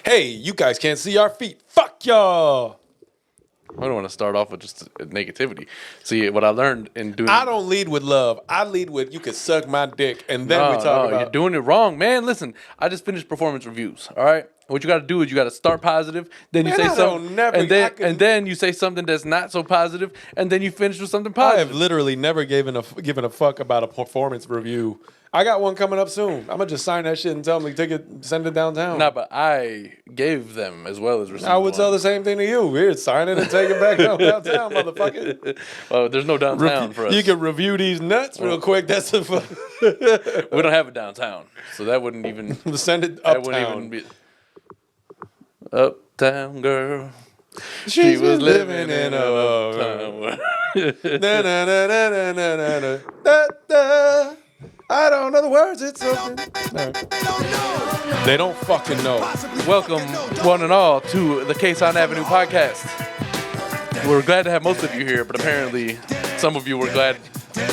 Hey, you guys can't see our feet. Fuck y'all. I don't want to start off with just negativity. See, what I learned in doing... I don't lead with love. I lead with you can suck my dick, and then we talk about... you're doing it wrong, man. Listen, I just finished performance reviews, all right? What you got to do is you got to start positive, then you say something, and then you say something that's not so positive, and then you finish with something positive. I have literally never given a fuck about a performance review. I got one coming up soon. I'm gonna just sign that shit and tell them to take it, send it downtown. Nah, but I gave them as well as received. I would tell the same thing to you. Here, sign it and take it back downtown, motherfucker. Well, there's no downtown for us. You can review these nuts real quick. That's a we don't have a downtown, so that wouldn't even send it uptown. That wouldn't even be uptown girl. She was living in a uptown. I don't know the words. It's open. No. They don't fucking know. Welcome, one and all, to the Kasson Avenue podcast. We're glad to have most of you here, but apparently some of you were glad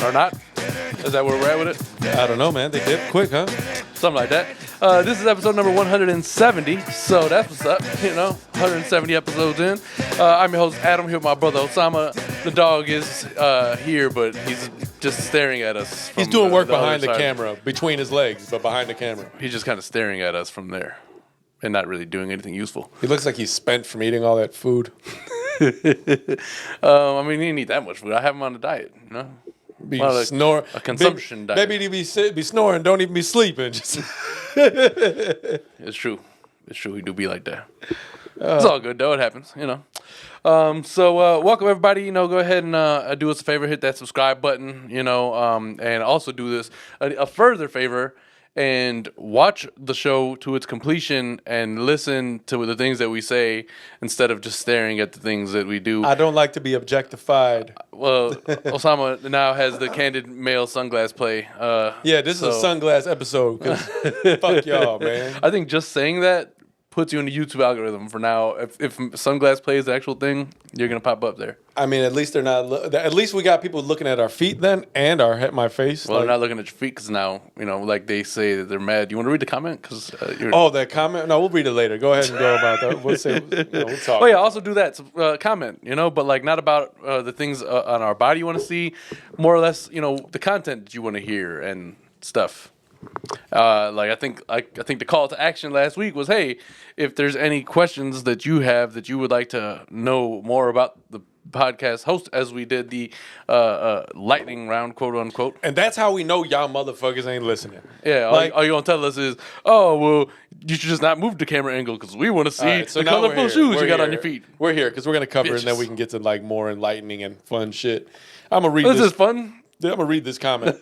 or not. Is that where we're at with it? I don't know, man. They did quick, huh? Something like that. This is episode number 170, so that's what's up, 170 episodes in. I'm your host, Adam, here with my brother, Osama. The dog is here, but he's just staring at us. He's doing work behind the camera, between his legs, but behind the camera. He's just kind of staring at us from there and not really doing anything useful. He looks like he's spent from eating all that food. I mean, he didn't eat that much food. I have him on a diet, A consumption diet. Maybe he be snoring, don't even be sleeping. It's true. It's true. He do be like that. It's all good, though. It happens, So welcome, everybody. Go ahead and do us a favor. Hit that subscribe button, and also do this a further favor and watch the show to its completion and listen to the things that we say instead of just staring at the things that we do. I don't like to be objectified. Well, Osama now has the candid male sunglass play. This is a sunglass episode. Fuck y'all, man. I think just saying that puts you in the YouTube algorithm for now. If sunglass play is the actual thing, you're gonna pop up there. I mean, at least they're not. At least we got people looking at our feet then, and my face. Well, they're not looking at your feet because now, like they say that they're mad. You want to read the comment? That comment? No, we'll read it later. Go ahead and go about that. We'll say, we'll talk. Oh yeah, also do that. Comment, but not about the things on our body you want to see. More or less, the content that you want to hear and stuff. I think the call to action last week was, hey, if there's any questions that you have that you would like to know more about the podcast host, as we did the lightning round, quote unquote. And that's how we know y'all motherfuckers ain't listening. Yeah, all you gonna tell us is, oh, well, you should just not move the camera angle because we want to see the colorful shoes you got on your feet. We're here because we're gonna cover it, and then we can get to more enlightening and fun shit. I'm gonna read this. This is fun. I'm going to read this comment.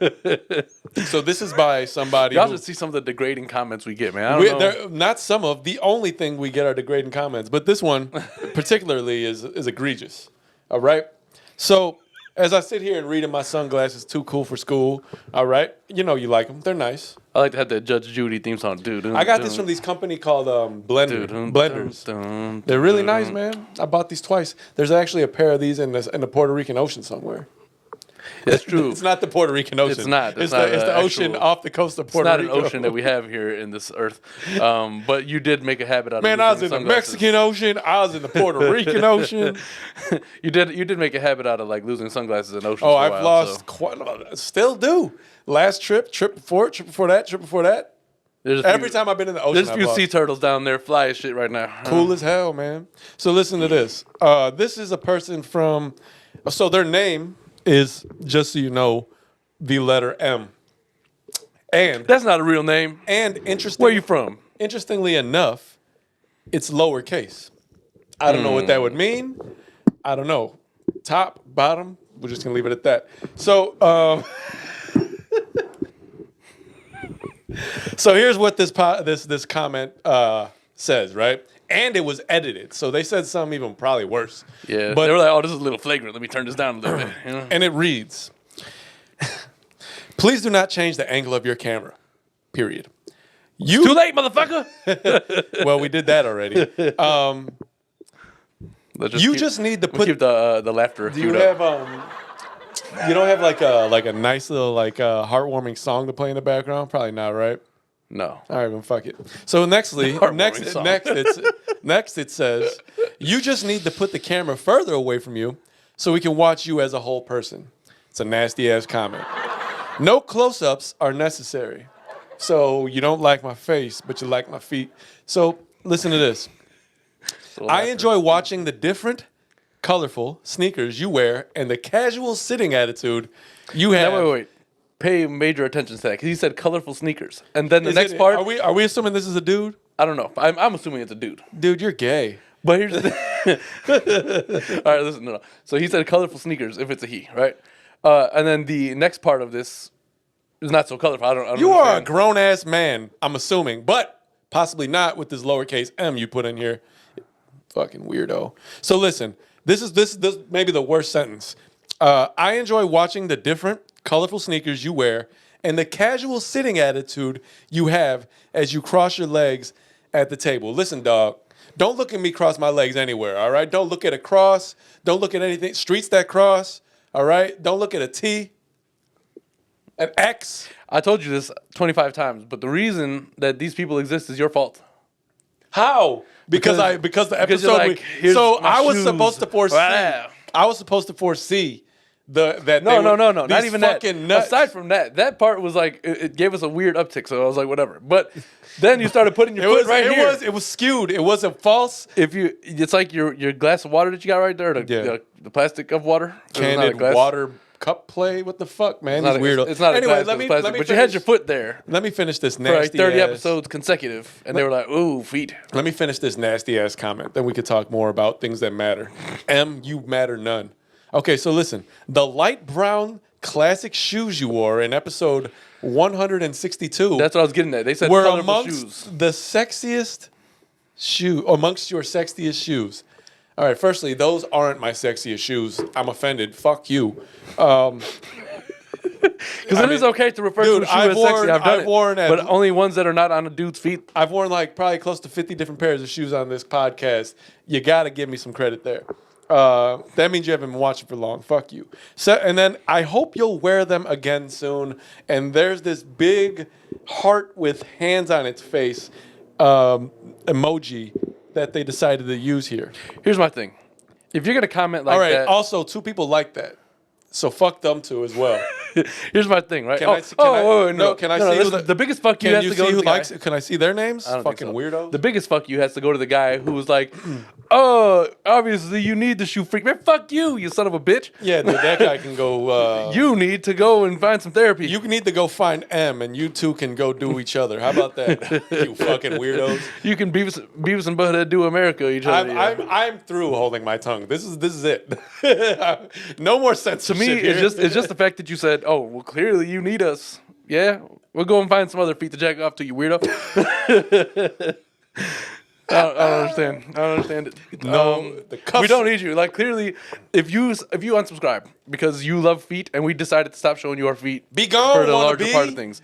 So this is by somebody. Y'all should see some of the degrading comments we get, man. I don't know. Not some of. The only thing we get are degrading comments. But this one particularly is egregious. All right? So as I sit here and read in my sunglasses, too cool for school. All right? You like them. They're nice. I like to have that Judge Judy theme song. I got this from these company called Blenders. They're really nice, man. I bought these twice. There's actually a pair of these in the Puerto Rican Ocean somewhere. That's true. It's not the Puerto Rican Ocean. It's not. It's the ocean off the coast of Puerto Rico. It's not an ocean that we have here in this earth. But you did make a habit out of Man, I was in the Mexican Ocean. I was in the Puerto Rican Ocean. You did make a habit out of losing sunglasses in oceans. Oh, I've lost quite. Still do. Last trip before that. Every time I've been in the ocean, there's a few sea turtles down there fly as shit right now. Cool as hell, man. So listen to this. This is a person from. So their name is, just so you know, the letter M. And that's not a real name. And interesting. Where are you from? Interestingly enough, it's lowercase. I don't know what that would mean. I don't know. Top, bottom. We're just gonna leave it at that. So, so here's what this comment says, right? And it was edited, so they said something even probably worse. Yeah, but they were like, "Oh, this is a little flagrant. Let me turn this down a little bit." And it reads, "Please do not change the angle of your camera. Period. It's too late, motherfucker." Well, we did that already. Just need to put keep the laughter. Do you have you don't have like a nice little heartwarming song to play in the background? Probably not, right? No. All right, well, fuck it. So next Heartwarming song. next it says, you just need to put the camera further away from you so we can watch you as a whole person. It's a nasty ass comment. No close-ups are necessary. So you don't like my face, but you like my feet. So listen to this. I enjoy watching the different, colorful sneakers you wear and the casual sitting attitude you have. Now, wait. Pay major attention to that because he said colorful sneakers, and then the next part. Are we assuming this is a dude? I don't know. I'm assuming it's a dude. Dude, you're gay. But here's the thing. All right, listen. No. So he said colorful sneakers if it's a he, right? And then the next part of this is not so colorful. I don't. You are a understand. grown ass man. I'm assuming, but possibly not with this lowercase m you put in here. Fucking weirdo. So listen, this may be the worst sentence. I enjoy watching the different colorful sneakers you wear and the casual sitting attitude you have as you cross your legs at the table. Listen, dog, don't look at me cross my legs anywhere, all right? Don't look at a cross. Don't look at anything. Streets that cross, all right? Don't look at a T, an X. I told you this 25 times, but the reason that these people exist is your fault. How? Because the episode. you're like, here's so my I was shoes. supposed to foresee. Wow. I was supposed to foresee that. No, they were not these even that. fucking nuts. Aside from that part was like it gave us a weird uptick. So I was like, whatever. But then you started putting your foot right here. It was skewed. It wasn't false. It's like your glass of water that you got right there, the plastic of water, Candid water cup play. What the fuck, man? These weirdo. It's not anyway. a glass, Let me plastic, but you had your foot there Let me finish this for like nasty 30 ass, episodes consecutive, and they were like, "Ooh, feet." Let me finish this nasty ass comment. Then we could talk more about things that matter. You matter none. Okay, so listen. The light brown classic shoes you wore in episode 162. That's what I was getting at. They said were colorful amongst shoes. the sexiest amongst your sexiest shoes. All right, firstly, those aren't my sexiest shoes. I'm offended. Fuck you. Because it is okay to refer to a shoe as sexy. I've done it, but only ones that are not on a dude's feet. I've worn like probably close to 50 different pairs of shoes on this podcast. You got to give me some credit there. That means you haven't been watching for long. Fuck you. So, and then I hope you'll wear them again soon. And there's this big heart with hands on its face emoji that they decided to use here. Here's my thing. If you're going to comment like All right. that. Also, 2 people like that. So fuck them too as well. Here's my thing, right? Can I see who the biggest fuck you has to go to the guy. Can I see their names? I don't Fucking think so. weirdos. The biggest fuck you has to go to the guy who was like, "Oh, obviously you need the shoe freak, man. Fuck you, you son of a bitch. Yeah, dude, that guy can go. You need to go and find some therapy. You need to go find M, and you two can go do each other. How about that? You fucking weirdos. You can Beavis and Butthead do America each other. I'm through holding my tongue. This is it. No more censorship. To me, it's just the fact that you said, "Oh, well, clearly you need us." Yeah, we'll go and find some other feet to jack off to, you weirdo. I don't understand. I don't understand it. No, we don't need you. Like clearly, if you unsubscribe because you love feet and we decided to stop showing you our feet, be gone for the larger part of things.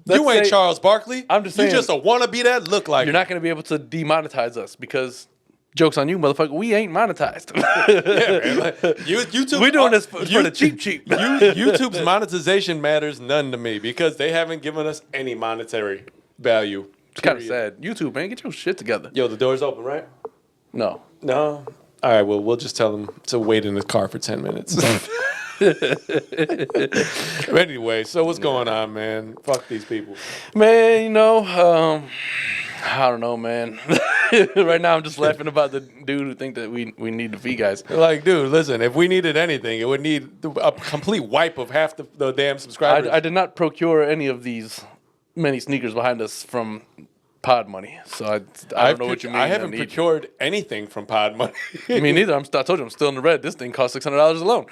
You ain't Charles Barkley. I'm just saying. You just a wannabe that look like. You're not going to be able to demonetize us because. Joke's on you, motherfucker. We ain't monetized. Yeah, man. Like, YouTube. We're doing this for the cheap. YouTube's monetization matters none to me because they haven't given us any monetary value. It's kind of sad. YouTube, man, get your shit together. Yo, the door's open, right? No. All right, well, we'll just tell them to wait in the car for 10 minutes. Anyway, so what's going on, man? Fuck these people. Man, I don't know, man. Right now, I'm just laughing about the dude who think that we need the feet guys. Like, dude, listen, if we needed anything, it would need a complete wipe of half the damn subscribers. I did not procure any of these many sneakers behind us from Pod Money, so I don't know what you mean. I haven't procured anything from Pod Money. Me neither. I told you I'm still in the red. This thing costs $600 alone.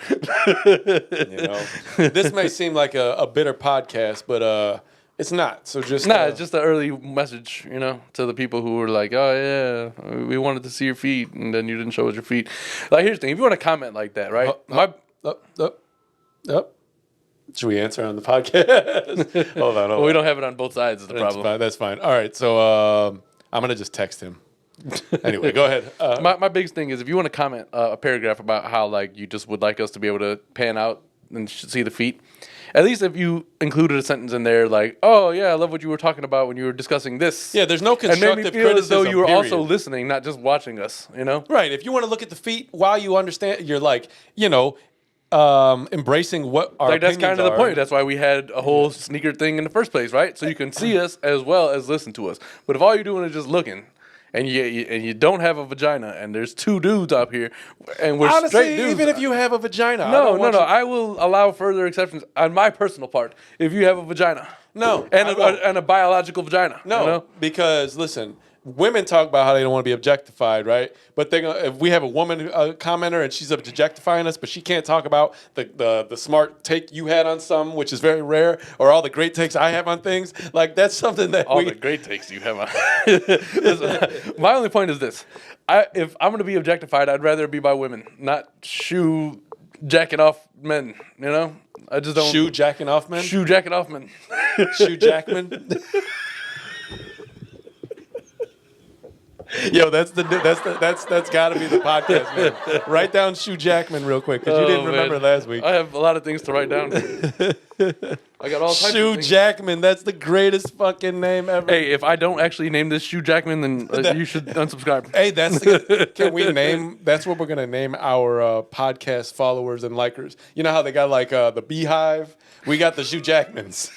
This may seem like a bitter podcast, but it's not. So just it's just an early message, to the people who were like, "Oh yeah, we wanted to see your feet, and then you didn't show us your feet." Like, here's the thing: if you want to comment like that, right? Should we answer on the podcast? Hold on. Well, we don't have it on both sides. Is the problem? That's fine. All right, so I'm gonna just text him. Anyway, go ahead. My biggest thing is if you want to comment a paragraph about how like you just would like us to be able to pan out and see the feet. At least if you included a sentence in there like, "Oh yeah, I love what you were talking about when you were discussing this." Yeah, there's no and made constructive me feel as though criticism. you were period. also listening, not just watching us. You know? Right. If you want to look at the feet while you understand, you're like, embracing what our Like that's opinions kind of the are. point. That's why we had a whole sneaker thing in the first place, right? So you can see us as well as listen to us. But if all you're doing is just looking, and you don't have a vagina, and there's two dudes up here, and we're Honestly, straight dudes. even if you have a vagina, I No, don't no, want no. you- I will allow further exceptions on my personal part if you have a vagina. No, and I won't. and a biological vagina. No, you know? because listen, women talk about how they don't want to be objectified, right? But if we have a woman commenter and she's objectifying us, but she can't talk about the smart take you had on some, which is very rare, or all the great takes I have on things, like that's something that All the great takes you have on. My only point is this: if I'm going to be objectified, I'd rather it be by women, not shoe jacking off men. You know, I just don't shoe jacking off men, shoe jacking off men. shoe Jackman. Yo, that's got to be the podcast, man. Write down Shoe Jackman real quick because you didn't remember man. last week. I have a lot of things to write down. I got all types Shoe of things. Jackman, that's the greatest fucking name ever. Hey, if I don't actually name this Shoe Jackman, then you should unsubscribe. Hey, can we name? That's what we're gonna name our podcast followers and likers. You know how they got like the Beehive? We got the Shoe Jackmans.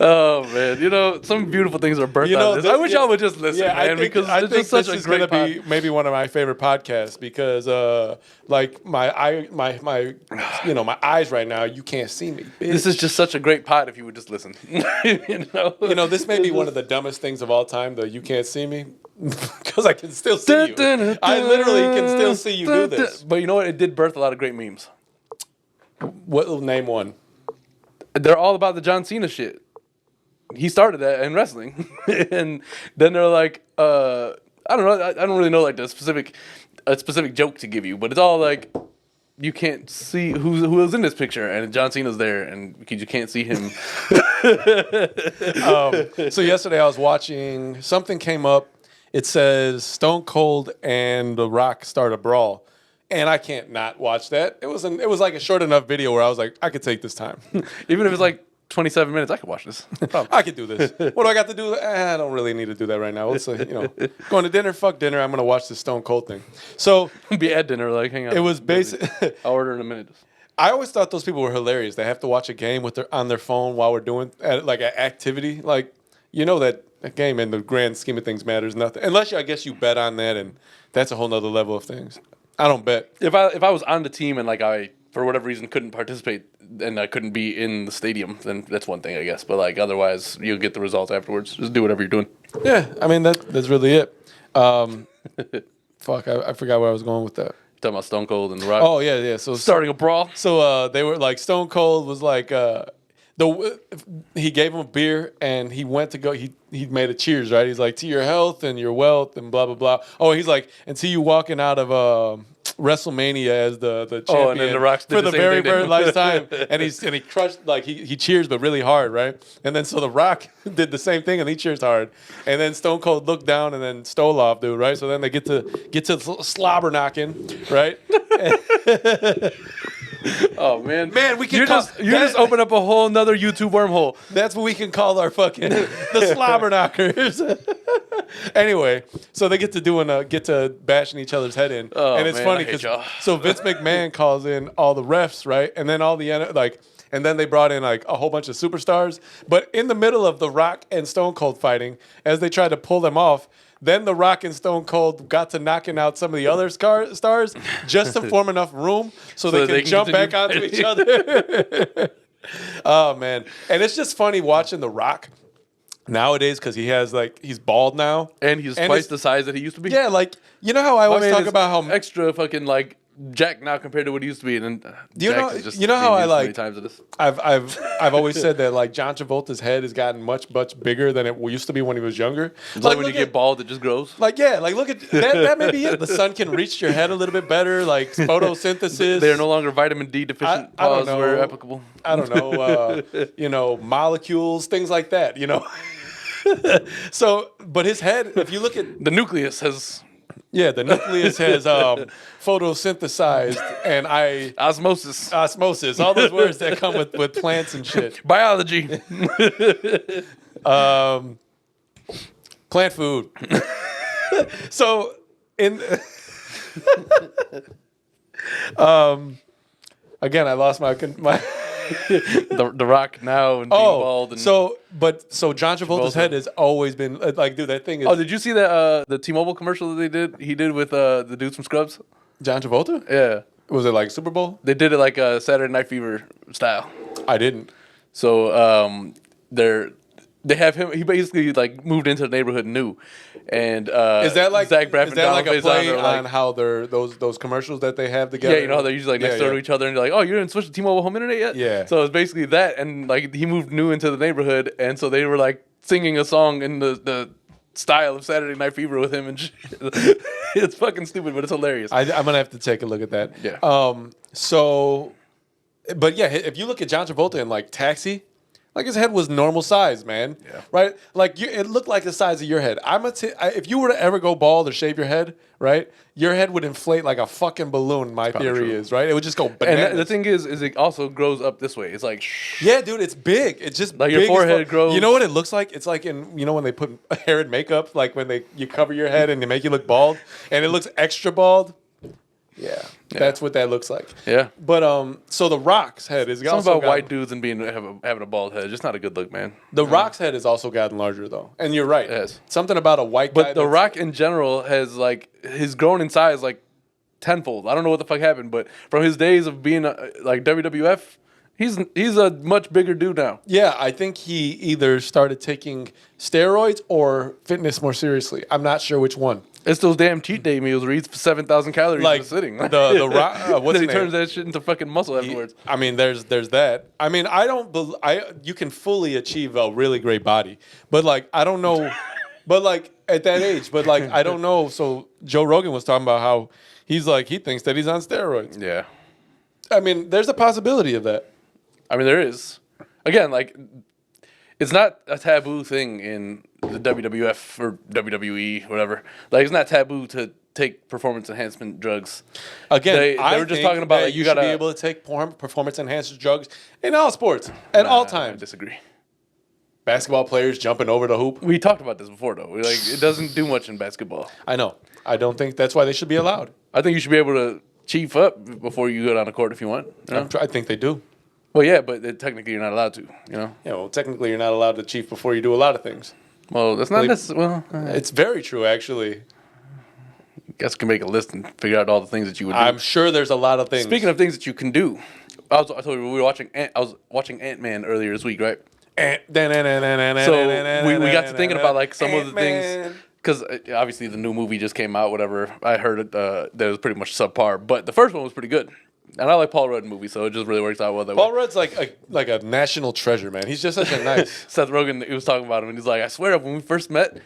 Oh man, some beautiful things are birthed out of this. I wish y'all would just listen, man, because I it's think just such this a is great gonna be maybe one of my favorite podcasts because like my eyes right now, you can't see me. This is just such a great pod if you would just listen. This may be one of the dumbest things of all time, though. You can't see me because I can still see you. I literally can still see you do this. But you know what? It did birth a lot of great memes. What? Name one. They're all about the John Cena shit. He started that in wrestling, and then they're like, I don't know. I don't really know like a specific joke to give you, but it's all like you can't see who is in this picture, and John Cena's there, and you can't see him. So yesterday I was watching. Something came up. It says Stone Cold and The Rock start a brawl. And I can't not watch that. It was like a short enough video where I was like, I could take this time. Even if it's like 27 minutes, I could watch this. I could do this. What do I got to do? I don't really need to do that right now. Let's going to dinner. Fuck dinner. I'm gonna watch this Stone Cold thing. So Be at dinner, like hang on. it was basic. I'll order in a minute. I always thought those people were hilarious. They have to watch a game on their phone while we're doing like an activity. Like that a game in the grand scheme of things matters nothing unless I guess you bet on that, and that's a whole nother level of things. I don't bet. If I was on the team and like I for whatever reason couldn't participate and I couldn't be in the stadium, then that's one thing I guess. But like otherwise, you'll get the results afterwards. Just do whatever you're doing. Yeah, I mean that's really it. Fuck, I forgot where I was going with that. Talking about Stone Cold and The Rock. Oh yeah. So Starting a brawl. So they were like Stone Cold was like he gave him a beer and he went to go. He made a cheers, right? He's like to your health and your wealth and blah blah blah. Oh, he's like and see you walking out of WrestleMania as the champion. Oh, and then The Rock did for the the same very thing, very didn't last time, and he crushed like he cheers but really hard, right? And then so The Rock did the same thing and he cheers hard, and then Stone Cold looked down and then stole off, dude, right? So then they get to slobber knocking, right? Oh man, we can you just open up a whole nother YouTube wormhole. That's what we can call our fucking the slobber knockers. Anyway, so they get to bashing each other's head in, Oh, and it's man, funny I hate because y'all. so Vince McMahon calls in all the refs, right, and then all the and then they brought in like a whole bunch of superstars, but in the middle of The Rock and Stone Cold fighting, as they tried to pull them off. Then The Rock and Stone Cold got to knocking out some of the other stars just to form enough room so they can jump back onto each other. Oh, man. And it's just funny watching The Rock nowadays because he's bald now. And he's twice the size that he used to be. Yeah, like, you know how I always talk about how... extra fucking like Jack now compared to what he used to be, and then Do you Jack know- is just you know how being I used so like- many times of this. I've always said that like John Travolta's head has gotten much bigger than it used to be when he was younger. It's like when you look get at- bald, it just grows. Like look at that may be it. The sun can reach your head a little bit better, like photosynthesis. They are no longer vitamin D deficient. I don't Pause know. where applicable. I don't know, molecules, things like that, So, but his head, if you look at, The nucleus has Yeah, the nucleus has photosynthesized and Osmosis. all those words that come with plants and shit. Biology. Plant food. So in again, I lost my the Rock now and being bald. And so John Travolta's head has always been like, dude, that thing is. Oh, did you see that the T-Mobile commercial that he did with the dudes from Scrubs? John Travolta? Yeah. Was it like Super Bowl? They did it like a Saturday Night Fever style. I didn't. So they have him. He basically like moved into the neighborhood new, and is that like Zach Braff is that like a play on, on how they're those commercials that they have together? Yeah, you know how they're usually like next door to each other, and you're like, oh, you didn't switch to T-Mobile home internet yet? Yeah. So it's basically that, and like he moved new into the neighborhood, and so they were like singing a song in the style of Saturday Night Fever with him and shit. It's fucking stupid, but it's hilarious. I'm gonna have to take a look at that. Yeah. But yeah, if you look at John Travolta in like Taxi. Like his head was normal size, man. Yeah. Right? Like it looked like the size of your head. If you were to ever go bald or shave your head, right? Your head would inflate like a fucking balloon. My theory is, right? It would just go bananas. And the thing is it also grows up this way. It's like, yeah, dude, it's big. It's just like big your forehead grows. You know what it looks like? It's like when they put hair and makeup, like when you cover your head and they make you look bald, and it looks extra bald. Yeah, that's what that looks like. Yeah. But so the Rock's head is something about white dudes and having a bald head. Just not a good look, man. The Rock's head has also gotten larger though, and you're right. Yes. Something about a white guy. But the Rock in general has he's grown in size like tenfold. I don't know what the fuck happened, but from his days of being like WWF, he's a much bigger dude now. Yeah, I think he either started taking steroids or fitness more seriously. I'm not sure which one. It's those damn cheat day meals where he eats 7,000 calories in a sitting. The Rock, what's then his he name? turns that shit into fucking muscle afterwards. I mean, there's that. I mean, you can fully achieve a really great body, but like I don't know, but like at that age, but like I don't know. So Joe Rogan was talking about how he's like he thinks that he's on steroids. Yeah. I mean, there's a possibility of that. I mean, there is. Again, like it's not a taboo thing in the WWF or WWE, whatever. Like it's not taboo to take performance enhancement drugs. Again, they were just talking about like you should be able to take performance enhancing drugs in all sports at all times. I disagree. Basketball players jumping over the hoop. We talked about this before, though. It doesn't do much in basketball. I know. I don't think that's why they should be allowed. I think you should be able to chief up before you go down the court if you want. You know? I think they do. Well, yeah, but technically you're not allowed to. You know. Yeah. Well, technically you're not allowed to chief before you do a lot of things. Well, that's not necessarily. Well, it's very true, actually. I guess you can make a list and figure out all the things that you would do. I'm sure there's a lot of things. Speaking of things that you can do, I told you we were watching. I was watching Antman earlier this week, right? So we got to thinking about like some of the things because obviously the new movie just came out. Whatever, I heard it that was pretty much subpar, but the first one was pretty good. And I like Paul Rudd movies, so it just really works out well. That Paul way. Rudd's like a national treasure, man. He's just such a nice. Seth Rogen, he was talking about him, and he's like, I swear, when we first met,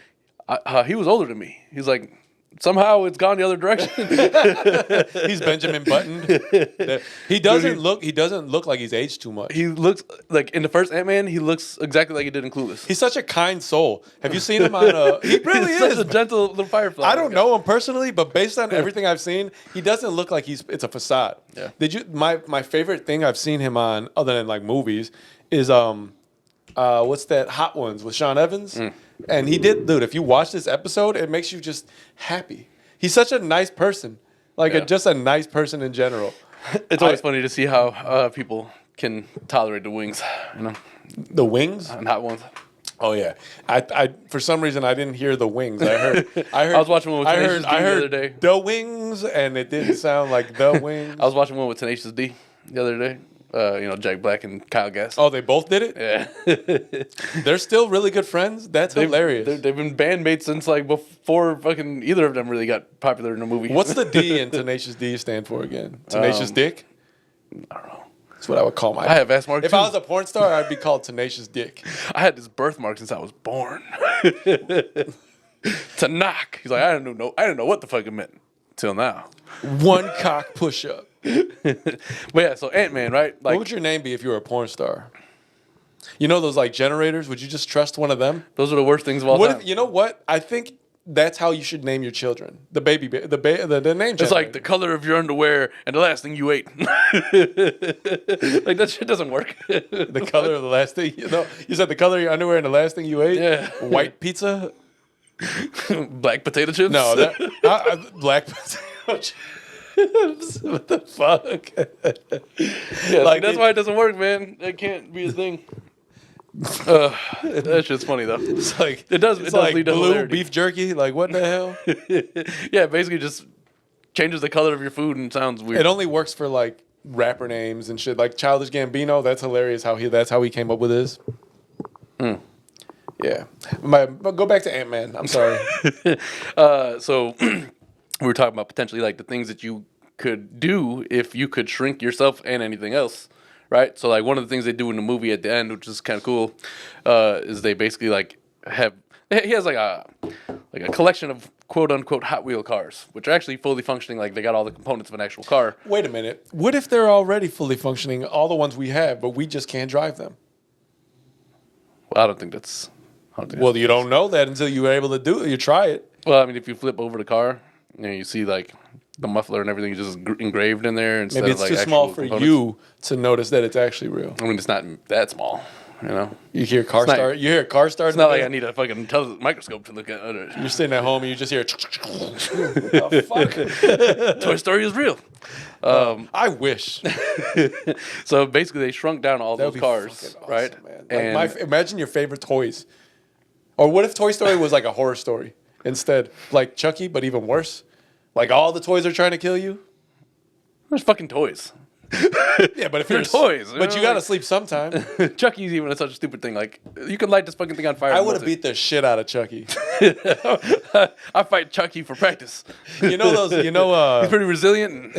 he was older than me. He's like, somehow it's gone the other direction. He's Benjamin Button. He doesn't look like he's aged too much. He looks like in the first Ant-Man, he looks exactly like he did in Clueless. He's such a kind soul. Have you seen him on he really He's is such a gentle little firefly. I don't know him personally, but based on everything I've seen, he doesn't look like it's a facade. Yeah. My favorite thing I've seen him on, other than like movies, is what's that Hot Ones with Sean Evans? And he did, dude, if you watch this episode, it makes you just happy. He's such a nice person. Just a nice person in general. It's always funny to see how people can tolerate the wings, you know? The wings? And Hot Ones. Oh yeah. I for some reason I didn't hear the wings. I heard I was watching one with Tenacious D the other day. The wings, and it didn't sound like the wings. I was watching one with Tenacious D the other day. Jack Black and Kyle Gass. Oh, they both did it? Yeah. They're still really good friends? That's hilarious. They've been bandmates since like before fucking either of them really got popular in a movie. What's the D in Tenacious D stand for again? Tenacious Dick? I don't know. That's what I would call my. I have ass marks. If I was a porn star, I'd be called Tenacious Dick. I had this birthmark since I was born. To knock. He's like, I didn't know what the fuck it meant till now. One cock push up. But yeah, so Ant-Man, right? Like, what would your name be if you were a porn star? You know those like generators? Would you just trust one of them? Those are the worst things of all time. You know what? I think that's how you should name your children. The name. It's like the color of your underwear and the last thing you ate. Like that shit doesn't work. The color of the last thing you said the color of your underwear and the last thing you ate. Yeah. White pizza. Black potato chips. No, black potato chips. What the fuck? Yeah, like that's why it doesn't work, man. That can't be a thing. That shit's funny though. It's like it does like lead to blue hilarity. beef jerky. Like what the hell? Yeah, basically just changes the color of your food and sounds weird. It only works for like rapper names and shit. Like Childish Gambino. That's hilarious. That's how he came up with his. Yeah. Go back to Antman. I'm sorry. So we were talking about potentially like the things that you could do if you could shrink yourself and anything else, right? So like one of the things they do in the movie at the end, which is kind of cool, is they basically like he has like a collection of quote unquote Hot Wheel cars, which are actually fully functioning. Like they got all the components of an actual car. Wait a minute. What if they're already fully functioning, all the ones we have, but we just can't drive them? Well, I don't think that's. Well, you don't know that until you're able to do it. You try it. Well, I mean, if you flip over the car, you see like the muffler and everything is just engraved in there instead Maybe of it's like too small actual for components. you to notice that it's actually real. I mean, it's not that small, you know. You hear car not- start. You hear a car start. It's not like I need a fucking microscope to look at it. You're sitting at home and you just hear. Oh, fuck. Toy Story is real. I wish. So basically, they shrunk down all That would those be cars, fucking awesome, right? man. And Like imagine your favorite toys. Or what if Toy Story was like a horror story instead? Like Chucky, but even worse? Like all the toys are trying to kill you? there's fucking toys. Yeah, but if They're you're toys, But you gotta sleep sometime. Chucky's even such a stupid thing. Like you could light this fucking thing on fire. I would have beat the shit out of Chucky. I fight Chucky for practice. You know those, He's pretty resilient.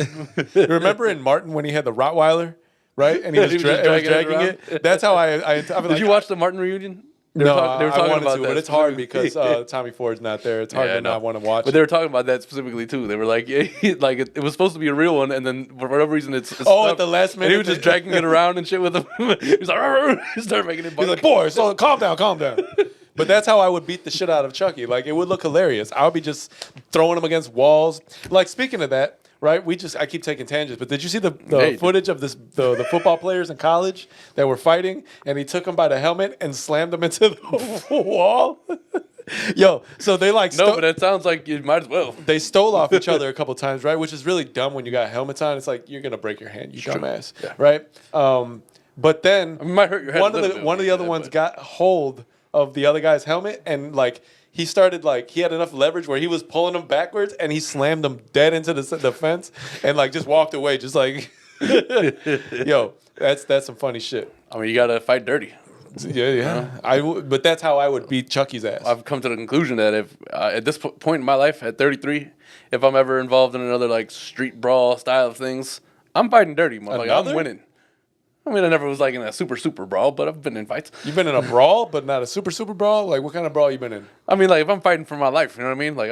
remember in Martin when he had the Rottweiler? Right? And he was, He was just dragging it it? That's how I Did you watch the Martin reunion? They No, were talking I wanted about to, that but it's hard specifically. because Tommy Ford's not there. It's hard Yeah, I to know. not want to watch. But they were talking about that specifically too. They were like, yeah, like it was supposed to be a real one, and then for whatever reason, it's Oh, stopped. at the last and he minute was just they- dragging it around and shit with him. He was like, he started making it. He's like, boy, so calm down. But that's how I would beat the shit out of Chucky. Like, it would look hilarious. I would be just throwing him against walls. Like, speaking of that, right? I keep taking tangents, but did you see the Hey. footage of the football players in college that were fighting, and he took them by the helmet and slammed them into the wall? Yo, so they like No, but it sounds like you might as well. they stole off each other a couple times, right? Which is really dumb when you got helmets on. It's like you're gonna break your hand, you dumbass, Yeah. right? But then It might hurt your head. one of the other ones got hold of the other guy's helmet, and like he started like he had enough leverage where he was pulling him backwards, and he slammed him dead into the fence, and like just walked away, just like, yo, that's some funny shit. I mean, you gotta fight dirty. Yeah. But that's how I would beat Chucky's ass. I've come to the conclusion that if at this point in my life, at 33, if I'm ever involved in another like street brawl style of things, I'm fighting dirty, motherfucker. Another? I'm winning. I mean, I never was like in a super brawl, but I've been in fights. You've been in a brawl, but not a super brawl. Like what kind of brawl you been in? I mean, like if I'm fighting for my life, you know what I mean? Like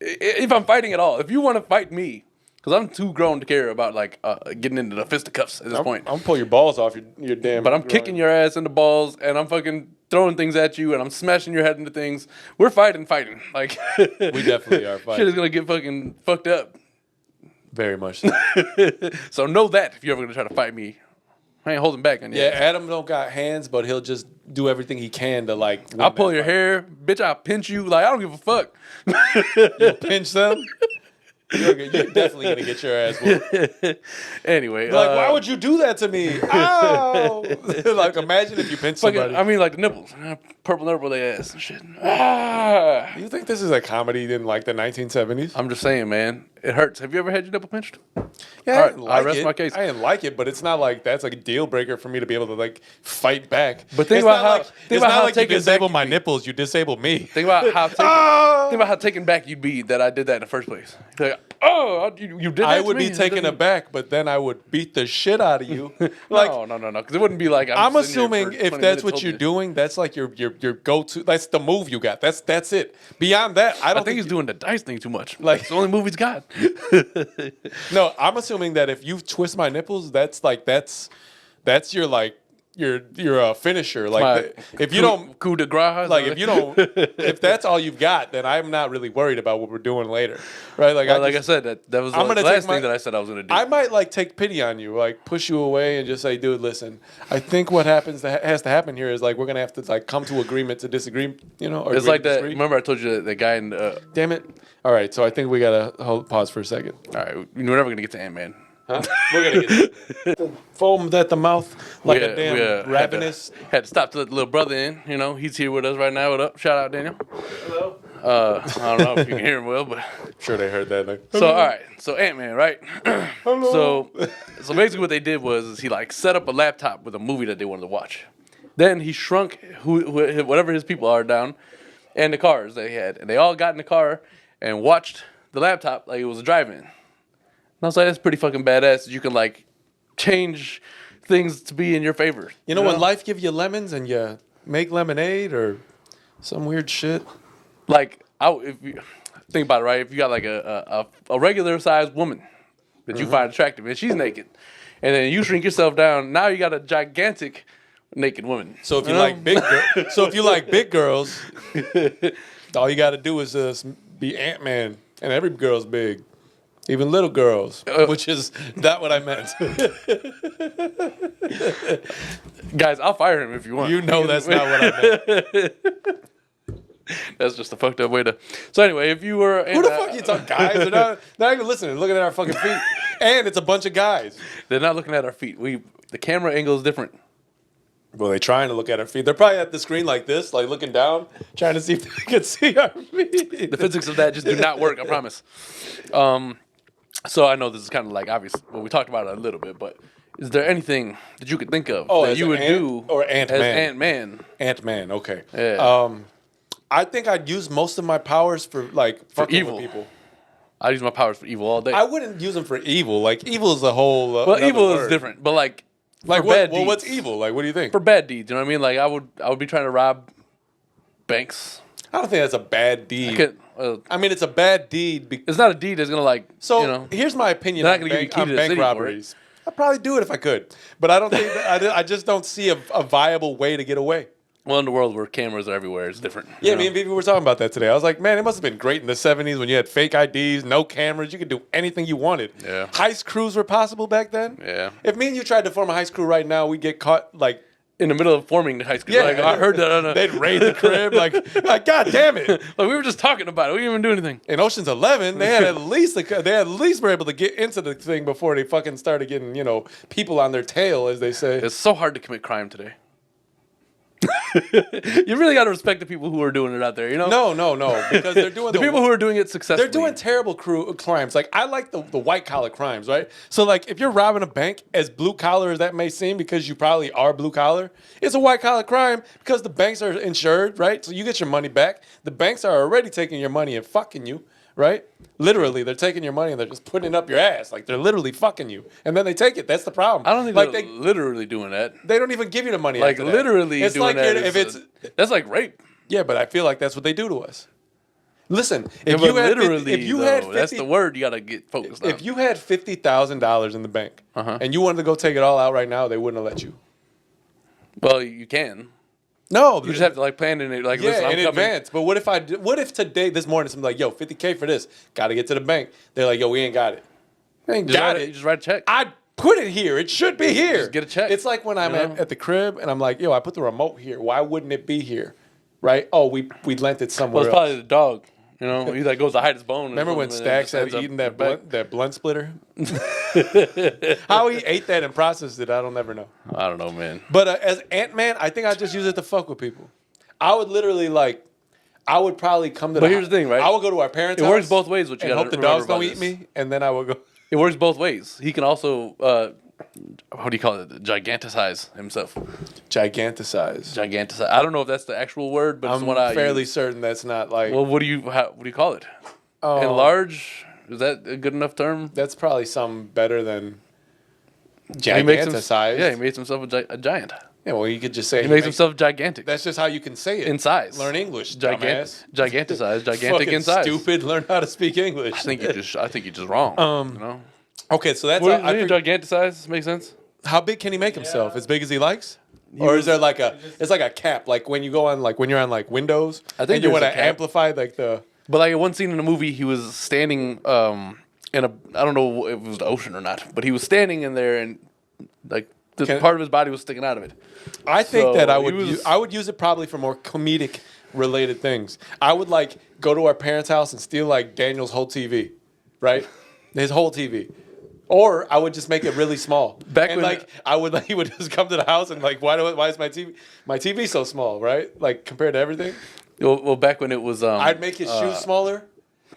if I'm fighting at all, if you want to fight me, because I'm too grown to care about like getting into the fisticuffs at this point. I'm gonna pull your balls off your damn. But I'm kicking your ass in the balls, and I'm fucking throwing things at you, and I'm smashing your head into things. We're fighting. Like We definitely are shit fighting. is gonna get fucking fucked up. Very much. So. So know that if you're ever gonna try to fight me, I ain't holding back on you. Yeah, Adam don't got hands, but he'll just do everything he can to like. win I'll pull that your fight. hair, bitch. I'll pinch you. Like I don't give a fuck. You'll pinch them. You're definitely gonna get your ass whooped. Anyway, Like, why would you do that to me? Ow! Like, imagine if you pinch fucking, somebody. I mean, like the nipples, purple nipple, they ass and shit. Ah. You think this is a comedy in like the 1970s? I'm just saying, man. It hurts. Have you ever had your nipple pinched? Yeah, All I right, didn't I like rest it. my case. I didn't like it, but it's not like that's like a deal breaker for me to be able to like fight back. But think It's about not how- like, think it's about not how like you taken disable back my you be. nipples, you disable me. Think about how Ah! think about how taken back you'd be that I did that in the first place. Like, oh, you did that. I to would me? be taken aback, but then I would beat the shit out of you. Like no, because it wouldn't be like I'm sitting here assuming for if 20 that's minutes what holding you're you. doing, that's like your go-to. That's the move you got. That's it. Beyond that, I I don't think he's you- doing the dice thing too much. Like- It's the only move he's got. No, I'm assuming that if you twist my nipples, that's your like you're a finisher. Like if you don't coup de grace, like if that's all you've got, then I'm not really worried about what we're doing later, right? Like I said, that was the last thing that I said I was gonna do. I might like take pity on you, like push you away and just say, dude, listen, I think what has to happen here is like we're gonna have to like come to agreement to disagree, or it's like that. Remember I told you that guy in. Damn it! All right, so I think we gotta pause for a second. All right, we're never gonna get to Antman. Huh? We're gonna get foamed at the mouth like a damn ravenous. Had to stop to let the little brother in. He's here with us right now. What up? Shout out, Daniel. Hello. I don't know if you can hear him well, but I'm sure they heard that. So all right, so Antman, right? Hello. So basically what they did was he like set up a laptop with a movie that they wanted to watch. Then he shrunk whatever his people are down, and the cars they had, and they all got in the car and watched the laptop like it was a drive-in. And I was like, that's pretty fucking badass that you can like change things to be in your favor. You know when life give you lemons and you make lemonade or some weird shit. Like, if you think about it, right? If you got like a regular sized woman that you find attractive and she's naked, and then you shrink yourself down, now you got a gigantic naked woman. So if you like big girls, all you got to do is be Antman, and every girl's big. Even little girls, which is not what I meant. Guys, I'll fire him if you want. You know that's not what I meant. That's just a fucked up way to. So anyway, if you were... Who the fuck you talking? Guys? They're not even listening. Looking at our fucking feet. And it's a bunch of guys. They're not looking at our feet. The camera angle is different. Well, they're trying to look at our feet. They're probably at the screen like this, like looking down, trying to see if they can see our feet. The physics of that just do not work, I promise. So I know this is kind of like obvious. Well, we talked about it a little bit, but is there anything that you could think of that you would do or Antman? As Antman? Antman, okay. Yeah. I think I'd use most of my powers for fucking evil. With people. I use my powers for evil all day. I wouldn't use them for evil. Like evil is a whole. Well, evil is different, but like what? Bad well, deeds. what's evil? Like, what do you think? For bad deeds, you know what I mean? Like I would be trying to rob banks. I don't think that's a bad deed. I mean, it's a bad deed. It's not a deed that's gonna like. So here's my opinion on bank robberies. I'd probably do it if I could, but I don't think I just don't see a viable way to get away. Well, in the world where cameras are everywhere, it's different. Yeah, me and Vivi were talking about that today. I was like, man, it must have been great in the 70s when you had fake IDs, no cameras. You could do anything you wanted. Yeah. Heist crews were possible back then. Yeah. If me and you tried to form a heist crew right now, we'd get caught like in the middle of forming the heist crew. Yeah, like, I heard that. They'd raid the crib. Like, God damn it! Like we were just talking about it. We didn't even do anything. In Ocean's 11, they at least were able to get into the thing before they fucking started getting people on their tail, as they say. It's so hard to commit crime today. You really got to respect the people who are doing it out there, No, because they're doing the people who are doing it successfully. They're doing terrible crimes. Like I like the white collar crimes, right? So like if you're robbing a bank, as blue collar as that may seem, because you probably are blue collar, it's a white collar crime because the banks are insured, right? So you get your money back. The banks are already taking your money and fucking you, right? Literally, they're taking your money and they're just putting it up your ass. Like they're literally fucking you, and then they take it. That's the problem. I don't think they're literally doing that. They don't even give you the money. Like after literally that. It's doing like that. That's like rape. Yeah, but I feel like that's what they do to us. Listen, if you had 50, that's the word you gotta get focused on. If you had $50,000 in the bank and you wanted to go take it all out right now, they wouldn't have let you. Well, you can. No, you just have to like plan in it. Like, yeah, listen, I'm in advance. But what if today, this morning, somebody's like, yo, $50K for this? Got to get to the bank. They're like, yo, we ain't got it. We ain't got it. You just write a check. I put it here. It should be here. Just get a check. It's like when I'm at the crib and I'm like, yo, I put the remote here. Why wouldn't it be here? Right? Oh, we lent it somewhere else. Probably the dog. He like goes to hide his bone. Remember when Stacks had eaten that blunt splitter? How he ate that and processed it, I don't ever know. I don't know, man. But as Antman, I think I just use it to fuck with people. I would literally I would probably come to. But here's the thing, right? I would go to our parents' house. It works both ways. What you and hope the dogs don't eat me, and then I would go. It works both ways. He can also, what do you call it? Giganticize himself. Giganticize. I don't know if that's the actual word, but it's what I fairly certain that's not like. Well, what do you call it? Enlarge? Is that a good enough term? That's probably something better than giganticize. He makes himself a giant. Yeah, well, you could just say he makes himself gigantic. That's just how you can say it. In size. Learn English, giganticize, gigantic fucking in size. Stupid. Learn how to speak English. I think you're just wrong. Okay, so that's giganticize make sense. How big can he make himself? As big as he likes? Or is there like it's like a cap, like when you go on, like when you're on like Windows, I think and you want there's to a cap. amplify like the. But like one scene in the movie, he was standing in a, I don't know if it was the ocean or not, but he was standing in there and like this part of his body was sticking out of it. I think that I would was- I would use it probably for more comedic related things. I would like go to our parents' house and steal like Daniel's whole TV, right? His whole TV. Or I would just make it really small. Back and when- like I would he would just come to the house and like why is my TV so small, right? Like compared to everything? Well, back when it was, I'd make his shoes smaller.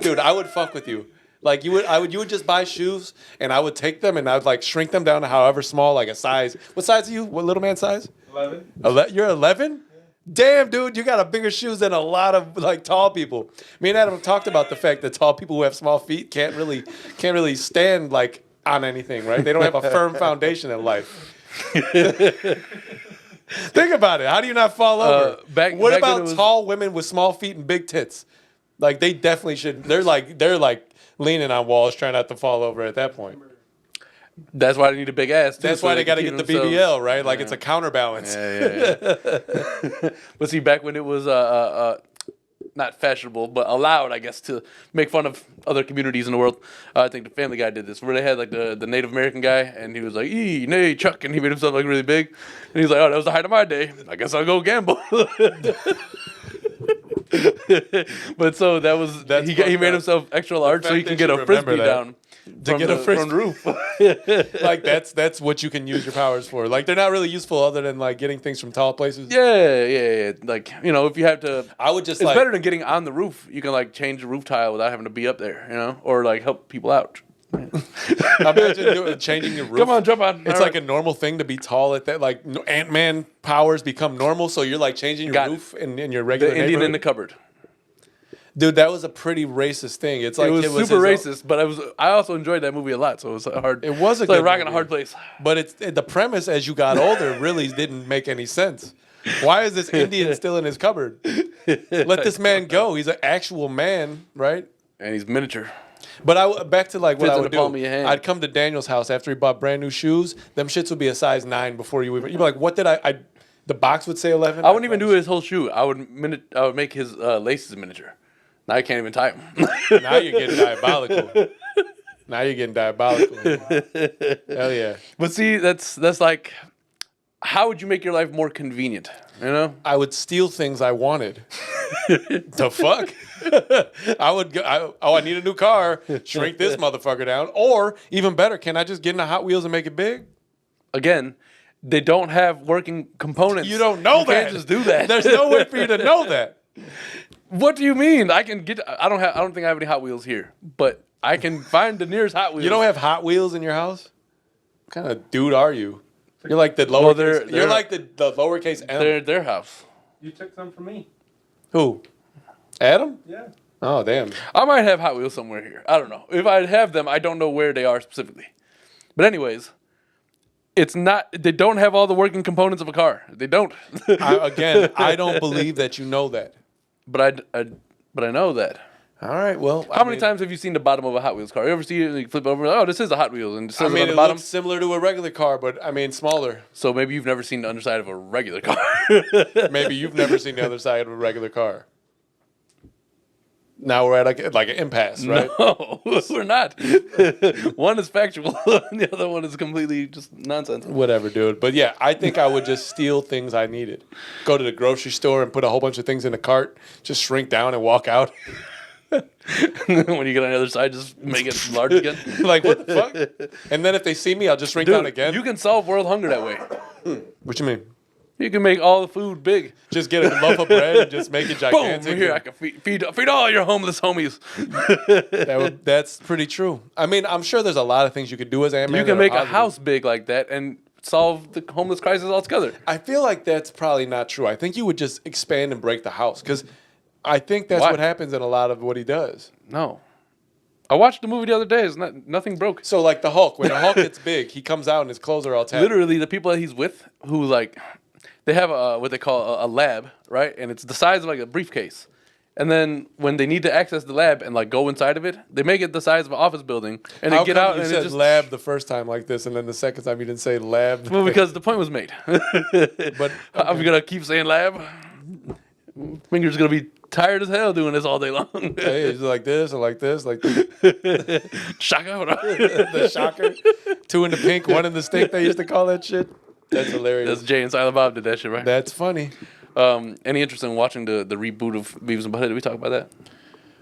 Dude, I would fuck with you. Like you would just buy shoes and I would take them and I'd like shrink them down to however small, like a size. What size are you? What little man size? 11. You're 11? Yeah. Damn, dude, you got a bigger shoes than a lot of like tall people. Me and Adam have talked about the fact that tall people who have small feet can't really stand like on anything, right? They don't have a firm foundation in life. Think about it. How do you not fall over? What back when about it was- tall women with small feet and big tits? Like they definitely should. They're like leaning on walls trying not to fall over at that point. that's why they need a big ass. Too, That's so why they can got to keep get the themselves- BBL, right? Like it's a counterbalance. Yeah. But see, back when it was not fashionable, but allowed, I guess, to make fun of other communities in the world. I think the Family Guy did this, where they had like the Native American guy, and he was like, "Ee, nay, Chuck," and he made himself like really big, and he's like, "Oh, that was the height of my day. I guess I'll go gamble." But so that was he fucked made up. himself extra large so he fact can that get you a frisbee remember that. down To from get a the frisbee. roof. Like that's what you can use your powers for. Like they're not really useful other than like getting things from tall places. Yeah. Like, you know, if you have to, I would just it's like better than getting on the roof. You can like change the roof tile without having to be up there, you know, or like help people out. imagine changing your roof. Come on, jump on. It's All like a normal thing to be tall at that. Like Antman powers become normal, so you're like changing your Got it. roof in your the regular Indian in the neighborhood. cupboard. Dude, that was a pretty racist thing. It's like It was super his racist, but I also enjoyed that movie a lot, so it was hard. It was a it's like good rocking a movie. hard place. But the premise as you got older really didn't make any sense. Why is this Indian still in his cupboard? Let this man go. He's an actual man, right? And he's miniature. But back to like what Fits I in would the palm of your do. hand. I'd come to Daniel's house after he bought brand new shoes. Them shits would be a size 9 before you even. You'd be like, what did I? The box would say 11. I wouldn't even do his whole shoe. I would make his laces miniature. Now I can't even tie them. Now you're getting diabolical. Now you're getting diabolical. Hell yeah. But see, that's like, how would you make your life more convenient? You know? I would steal things I wanted. The fuck? I would go, I need a new car. Shrink this motherfucker down. Or, even better, can I just get in a Hot Wheels and make it big? Again, they don't have working components. You don't know you that. Can't just do that. There's no way for you to know that. What do you mean? I can get. I don't think I have any Hot Wheels here, but I can find the nearest Hot Wheels. You don't have Hot Wheels in your house? What kind of dude are you? You're like the Well, lowercase. You're they're- like the lowercase M. their house. You took some from me. Who? Adam? Yeah. Oh damn. I might have Hot Wheels somewhere here. I don't know. If I have them, I don't know where they are specifically. But anyways, it's not. They don't have all the working components of a car. They don't. I don't believe that you know that. But I know that. All right. Well, How many times have you seen the bottom of a Hot Wheels car? You ever see it and you flip over? Oh, this is a Hot Wheels, and it says I mean, on the it bottom. looks similar to a regular car, but I mean smaller. So maybe you've never seen the underside of a regular car. Maybe you've never seen the other side of a regular car. Now we're at like an impasse, right? No, we're not. One is factual, and the other one is completely just nonsense. Whatever, dude. But yeah, I think I would just steal things I needed. Go to the grocery store and put a whole bunch of things in a cart, just shrink down and walk out. When you get on the other side, just make it large again. Like, what the fuck? And then if they see me, I'll just shrink down Dude, again. you can solve world hunger that way. What you mean? You can make all the food big. Just get a loaf of bread and just make it Boom! gigantic. Here, I can feed all your homeless homies. That's pretty true. I mean, I'm sure there's a lot of things you could do as Antman. You can make a house big like that and solve the homeless crisis altogether. I feel like that's probably not true. I think you would just expand and break the house because I think that's Why? what happens in a lot of what he does. No. I watched the movie the other day. It's nothing broke. So like the Hulk, when the Hulk gets big, he comes out and his clothes are all tattered. Literally, the people that he's with, who like, they have what they call a lab, right? And it's the size of like a briefcase. And then when they need to access the lab and like go inside of it, they make it the size of an office building, and How they get come out you and said it just lab the first time like this, and then the second time you didn't say lab. well, because the point was made. But I'm gonna keep saying lab. Finger's gonna be tired as hell doing this all day long. hey, it's like this or like this, like the Shaka. shocker. 2 in the pink, 1 in the stink. They used to call that shit. That's hilarious. That's Jay and Silent Bob did that shit, right? That's funny. Any interest in watching the reboot of Beavis and Butthead? Did we talk about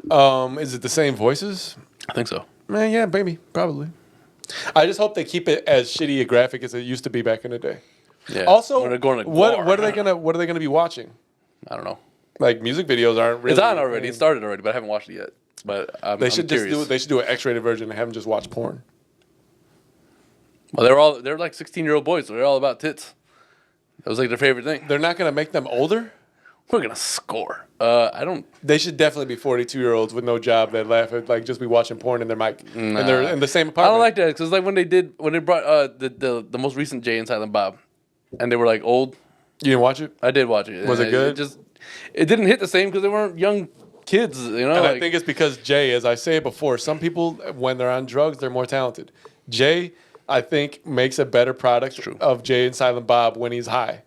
that? Is it the same voices? I think so. Man, yeah, maybe, probably. I just hope they keep it as shitty a graphic as it used to be back in the day. Yeah. Also, When they're going to what gore. are they gonna be watching? I don't know. Like music videos aren't really. It's on already. It started already, but I haven't watched it yet. But I'm curious. They should do an X-rated version and have them just watch porn. Well, they're like 16-year-old boys, so they're all about tits. That was like their favorite thing. They're not gonna make them older. We're gonna score. I don't. They should definitely be 42-year-olds with no job that laugh at like just be watching porn in their mic and they're in the same apartment. I don't like that because like when they brought the most recent Jay and Silent Bob, and they were like old. You didn't watch it? I did watch it. Was it good? It didn't hit the same because they weren't young kids. You know. And like, I think it's because Jay, as I say before, some people when they're on drugs they're more talented. Jay, I think, makes a better product of Jay and Silent Bob when he's high.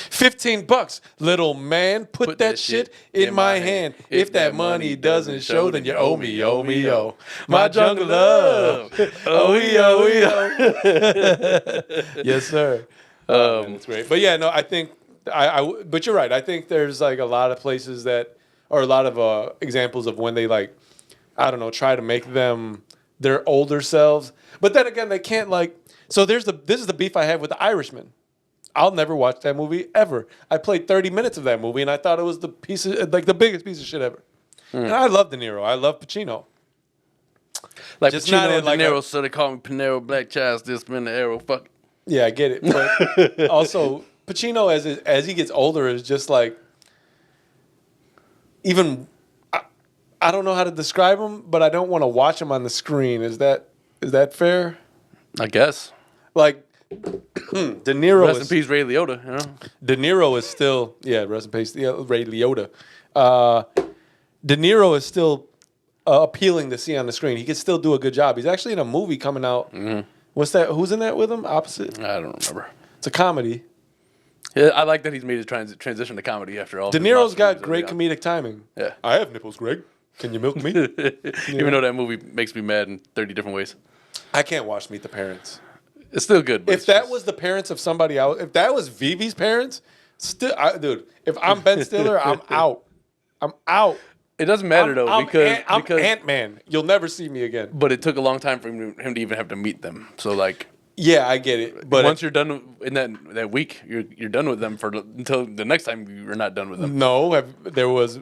$15, little man. Put that shit in my hand. If that money doesn't show, then you owe me, owe me, owe. My jungle love. Oh, we, oh, we, oh. Yes, sir. That's great. But yeah, no, I think but you're right. I think there's like a lot of places that, or a lot of examples of when they like, I don't know, try to make them their older selves. But then again, they can't like. So this is the beef I have with The Irishman. I'll never watch that movie ever. I played 30 minutes of that movie and I thought it was the biggest piece of shit ever. And I love De Niro. I love Pacino. like just Pacino not in and like De Niro, a- so they call me Panero Black Child. This been the arrow. Fuck. Yeah, I get it. But also, Pacino as he gets older is just like even I don't know how to describe him, but I don't want to watch him on the screen. Is that fair? I guess. Like De Niro Rest in peace, Ray Liotta. You know. De Niro is still rest in peace, Ray Liotta. De Niro is still appealing to see on the screen. He can still do a good job. He's actually in a movie coming out. Mm-hmm. What's that? Who's in that with him? Opposite? I don't remember. It's a comedy. Yeah, I like that he's made his transition to comedy after all. De his Niro's monster got movies great early on. comedic timing. Yeah. I have nipples, Greg. Can you milk me? Even though that movie makes me mad in 30 different ways. I can't watch Meet the Parents. It's still good. But If that was the parents of somebody else, if that was Vivi's parents, dude, if I'm Ben Stiller, I'm out. I'm out. it doesn't matter though I'm because Antman. You'll never see me again. but it took a long time for him to even have to meet them. So like Yeah, I get it. But once you're done in that week, you're done with them until the next time you're not done with them. no, there was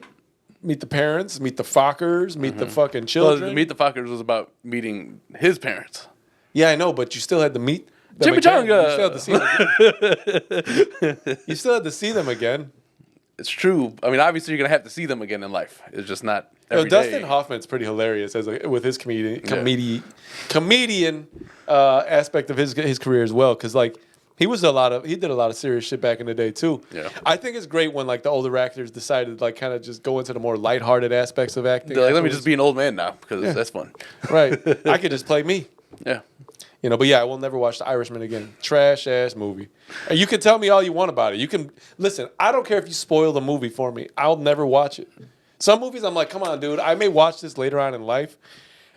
Meet the Parents, Meet the Fockers, Meet the fucking Well, children. Meet the Fockers was about meeting his parents. Yeah, I know, but you still had to meet them again. Chimichanga! You still had to see them again. You still had to see them again. It's true. I mean, obviously, you're gonna have to see them again in life. It's just not You know, every Dustin day. Hoffman's pretty hilarious with his comedian aspect of his career as well. Because like he did a lot of serious shit back in the day too. Yeah. I think it's great when like the older actors decided like kind of just go into the more lighthearted aspects of acting. They're like, let me just be an old man now because Yeah. that's fun. right. I could just play me. Yeah. You know, but yeah, I will never watch The Irishman again. Trash ass movie. And you can tell me all you want about it. You can listen. I don't care if you spoil the movie for me. I'll never watch it. Some movies, I'm like, come on, dude. I may watch this later on in life.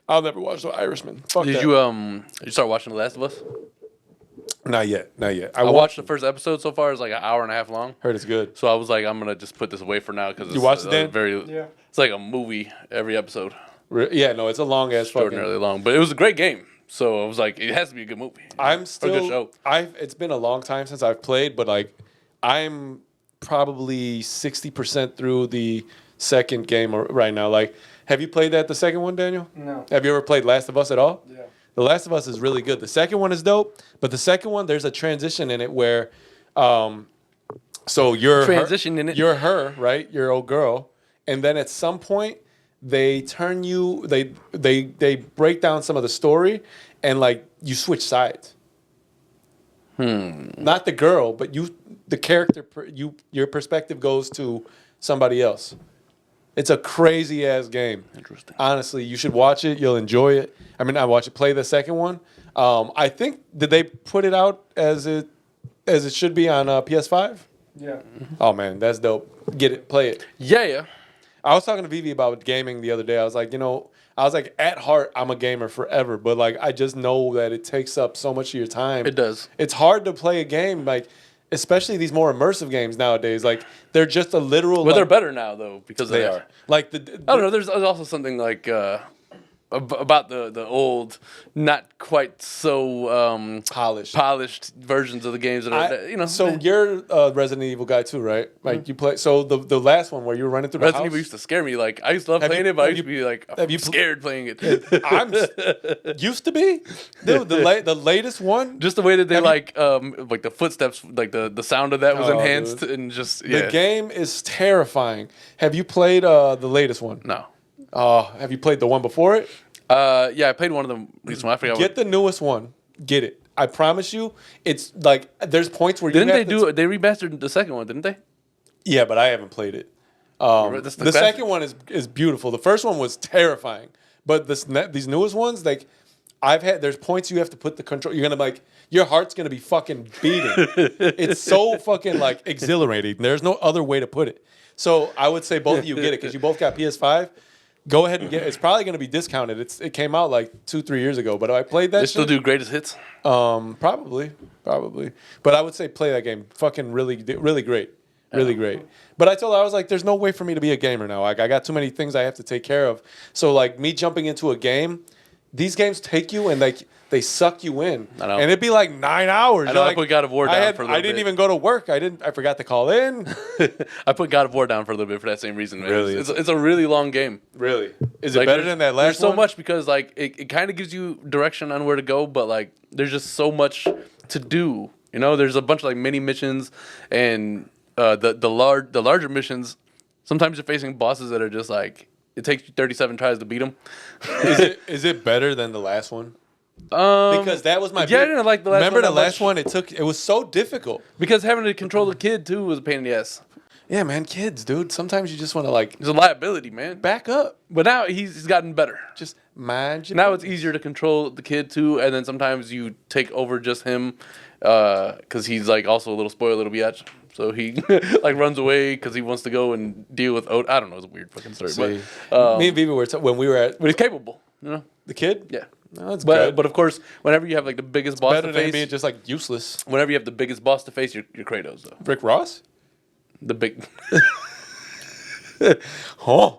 I'll never watch The Irishman. Fuck Did that. you start watching The Last of Us? Not yet. Not yet. I watched the first episode so far. It's like an hour and a half long. Heard it's good. So I was like, I'm gonna just put this away for now because You watched it, Dan? Yeah. It's like a movie every episode, Yeah, no, it's a long ass fucking. extraordinarily long. But it was a great game. So I was like, it has to be a good movie. I'm Or a good still. show. It's been a long time since I've played, but like, I'm probably 60% through the second game right now. Like, have you played the second one, Daniel? No. Have you ever played Last of Us at all? Yeah. The Last of Us is really good. The second one is dope, but the second one there's a transition in it where, so you're Transition in it? You're her, right? Your old girl, and then at some point they turn you. They break down some of the story, and like you switch sides. Not the girl, but the character. Your perspective goes to somebody else. It's a crazy ass game. Interesting. Honestly, you should watch it. You'll enjoy it. I mean, I watch it. Play the second one. I think did they put it out as it should be on PS5? Yeah. Oh man, that's dope. Get it, play it. Yeah. I was talking to Vivi about gaming the other day. I was like, at heart, I'm a gamer forever, but like, I just know that it takes up so much of your time. It does. It's hard to play a game, like, especially these more immersive games nowadays. Like, they're just a literal. Well, they're better now though because of They that. are. Like I don't know. There's also something like about the old, not quite so polished versions of the games that are So you're a Resident Evil guy too, right? Like you play. So the last one where you were running through the Resident house. Evil used to scare me. Like I used to love playing it, but I used to be like scared playing it. Used to be, dude. The latest one. Just the way that they like the footsteps, like the sound of that was enhanced, dude. and just The game is terrifying. Have you played the latest one? No. Have you played the one before it? Yeah, I played one of them recently. I forgot. Get the newest one. Get it. I promise you, it's like there's points where Didn't they do it? They remastered the second one, didn't they? Yeah, but I haven't played it. The second one is beautiful. The first one was terrifying, but these newest ones, like there's points you have to put the control. You're gonna like your heart's gonna be fucking beating. It's so fucking like exhilarating. There's no other way to put it. So I would say both of you get it because you both got PS5. Go ahead and get it. It's probably going to be discounted. It came out like 2-3 years ago, but I played that. They still do greatest hits. Probably. But I would say play that game. Fucking really great. Really great. But I told her, I was like, there's no way for me to be a gamer now. Like I got too many things I have to take care of. So like me jumping into a game, these games take you and like they suck you in. I know. And it'd be like 9 hours. I know. Like, I put God of War down for a little bit. I didn't even go to work. I forgot to call in. I put God of War down for a little bit for that same reason. Man. Really? It's a really long game. Really? Is it better than that last There's so one? much because like it kind of gives you direction on where to go, but like there's just so much to do. You know, there's a bunch of like mini missions and the larger missions. Sometimes you're facing bosses that are just like it takes you 37 tries to beat them. Is it better than the last one? Because that was my I didn't like the last remember one the that last much. one it was so difficult Because having to control the kid too was a pain in the ass. yeah man kids dude sometimes you just want to like It's a liability, man. back up But now he's gotten better. just mind you Now it's easier to control the kid too, and then sometimes you take over just him because he's like also a little spoiled little biatch. So he like runs away because he wants to go and deal with I don't know. It's a weird fucking story. See, But me and Vivi were when we were at he's capable, you know. the kid Yeah. no, that's good But of course, whenever you have like the biggest boss better to than face, being just like useless. whenever you have the biggest boss to face, you're Kratos though. Rick Ross The big. huh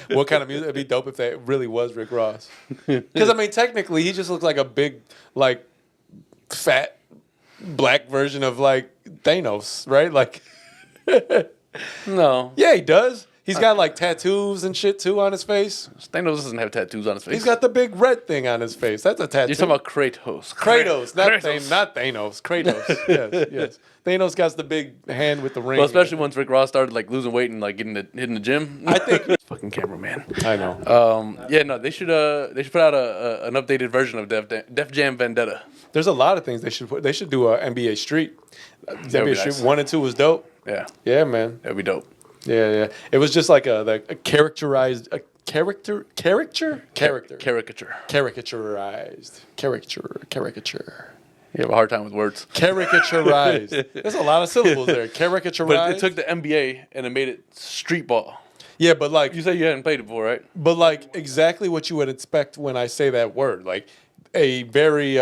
what kind of music? It'd be dope if that really was Rick Ross. Because I mean, technically, he just looks like a big, like, fat black version of like Thanos, right? Like, No. yeah, he does. He's got like tattoos and shit too on his face. Thanos doesn't have tattoos on his face. He's got the big red thing on his face. That's a tattoo. You're talking about Kratos. Kratos, not Kratos. not Thanos. Kratos. Yes. Thanos got the big hand with the ring. Well, especially once Rick Ross started like losing weight and like hitting the gym. I think. Fucking cameraman. I know. Yeah, no, they should put out an updated version of Def Jam Vendetta. There's a lot of things they should put. They should do a NBA Street. would NBA be Street nice. 1 and 2 was dope. Yeah, Yeah, man. that'd be dope. Yeah. It was just like a characterized caricature. You have a hard time with words. Caricaturized. There's a lot of syllables there. Caricaturized. But it took the NBA and it made it street ball. Yeah, but like You say you hadn't played it before, right? But like exactly what you would expect when I say that word, like a very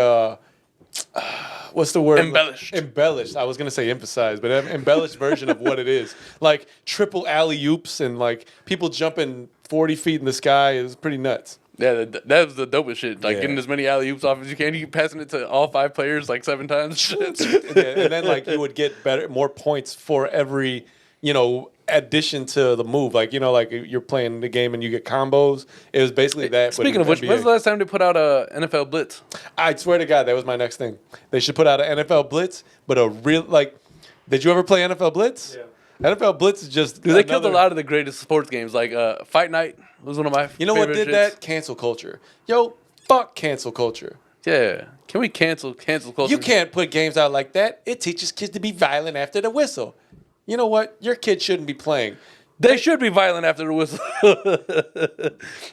what's the word? Embellished. Embellished. I was gonna say emphasized, but an embellished version of what it is. Like triple alley oops and like people jumping 40 feet in the sky is pretty nuts. Yeah, that was the dopest shit. Like Yeah. getting as many alley oops off as you can. You keep passing it to all 5 players like 7 times. Yeah, and then like you would get more points for every addition to the move. Like like you're playing the game and you get combos. It was basically that. but Speaking in of which, NBA. when's the last time they put out a NFL Blitz? I swear to God, that was my next thing. They should put out an NFL Blitz, but a real like. Did you ever play NFL Blitz? Yeah. NFL Blitz is just. Dude, they killed a lot of the greatest sports games. Like Fight Night was one of my. You know what favorite did shits. that? Cancel culture. Yo, fuck cancel culture. Yeah. Can we cancel close? You can't put games out like that. It teaches kids to be violent after the whistle. You know what? Your kid shouldn't be playing. They should be violent after the whistle.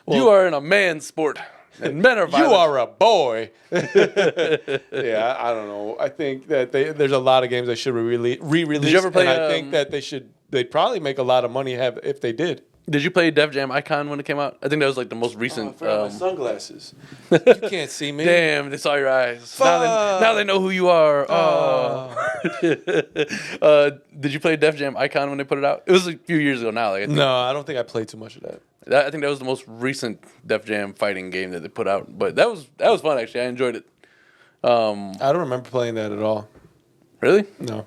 You are in a man's sport, and men are violent. You are a boy. Yeah, I don't know. I think that there's a lot of games they should re-release. Did you ever play? And I think that they'd probably make a lot of money if they did. Did you play Def Jam Icon when it came out? I think that was like the most recent. I forgot my sunglasses. You can't see me. Damn, they saw your eyes. Now they know who you are. Did you play Def Jam Icon when they put it out? It was a few years ago now. Like, No, I don't think I played too much of that. I think that was the most recent Def Jam fighting game that they put out. But that was fun actually. I enjoyed it. I don't remember playing that at all. Really? No.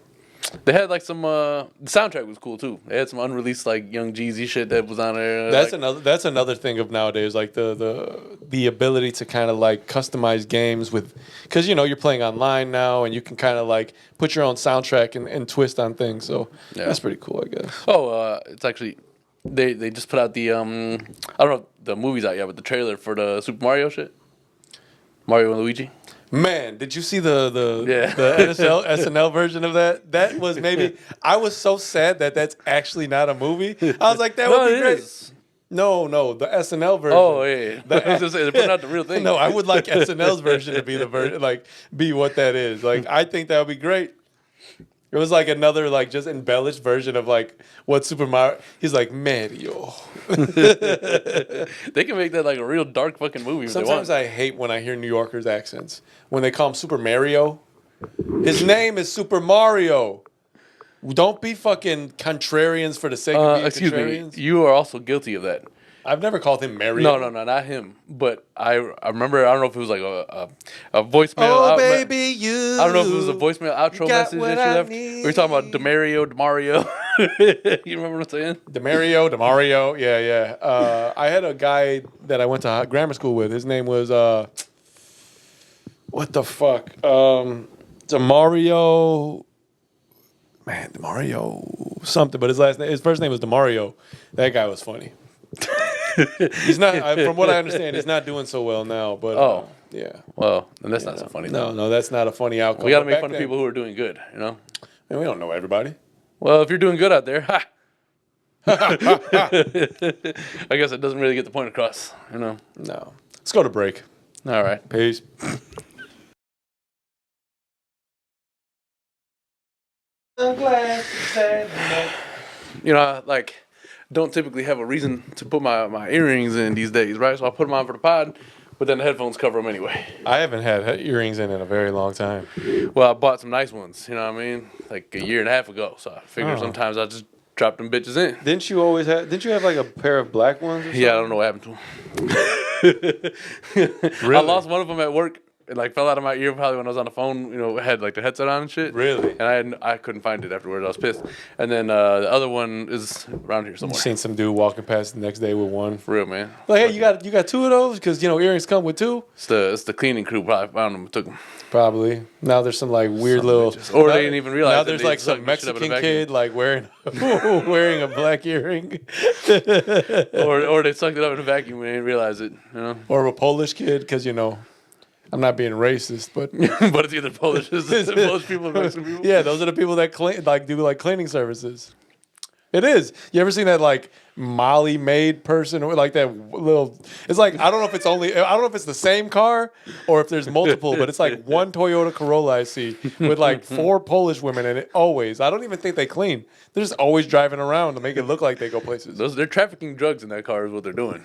They had like some. The soundtrack was cool too. They had some unreleased like Young Jeezy shit that was on there. That's another thing of nowadays, like the ability to kind of like customize games because you're playing online now and you can kind of like put your own soundtrack and twist on things. So that's pretty cool, I guess. Oh, it's actually they just put out the I don't know if the movie's out yet, but the trailer for the Super Mario shit, Mario and Luigi. Man, did you see the Yeah. SNL version of that? That was I was so sad that that's actually not a movie. I was like, that would be great. Is. No, the SNL version. Oh, yeah. I was gonna say, they're putting out the real thing. No, I would like SNL's version to be the version, like, be what that is. Like, I think that would be great. It was like another, like, just embellished version of, like, what Super Mario... He's like, Mario. They can make that, like, a real dark fucking movie if Sometimes they want. I hate when I hear New Yorkers' accents. When they call him Super Mario. His name is Super Mario. Don't be fucking contrarians for the sake of being Excuse contrarians. me. You are also guilty of that. I've never called him Mario. No, not him. But I remember, I don't know if it was like a voicemail. Oh, baby, you. I don't know if it was a voicemail outro got message what that you I left. need. We were talking about Demario. You remember what I'm saying? Demario. Yeah. I had a guy that I went to grammar school with. His name was, what the fuck? Demario. Man, Demario something. But his first name was Demario. That guy was funny. He's not, from what I understand, he's not doing so well now. But yeah. Well, and that's not so funny. No, that's not a funny outcome. We got to But make back fun of then- people who are doing good, you know? Man, we don't know everybody. Well, if you're doing good out there, ha! I guess it doesn't really get the point across, you know? No. Let's go to break. All right. Peace. You know, like, don't typically have a reason to put my earrings in these days, right? So I put them on for the pod, but then the headphones cover them anyway. I haven't had earrings in a very long time. Well, I bought some nice ones, you know what I mean? Like a year and a half ago. So I figure sometimes I just drop them bitches in. Didn't you have like a pair of black ones or something? Yeah, I don't know what happened to them. Really? I lost one of them at work. It like fell out of my ear probably when I was on the phone. You know, had like the headset on and shit. Really? And I couldn't find it afterwards. I was pissed. And then the other one is around here somewhere. Seen some dude walking past the next day with one. For real, man. Like, hey, you got two of those? Because, earrings come with two? It's the cleaning crew probably found them and took them. Probably. Now there's some like weird little... Or they didn't even realize Now that there's they like sucked some the shit up in Mexican a vacuum. kid like wearing a black earring. or they sucked it up in a vacuum and didn't realize it. You know? Or a Polish kid because, I'm not being racist, but... But it's either Polish Polish people or Mexican people. Yeah, those are the people that do cleaning services. It is. You ever seen that like Molly Maid person or like that little? It's like I don't know if it's the same car or if there's multiple, but it's like one Toyota Corolla I see with like 4 Polish women in it always. I don't even think they clean. They're just always driving around to make it look like they go places. They're trafficking drugs in that car is what they're doing.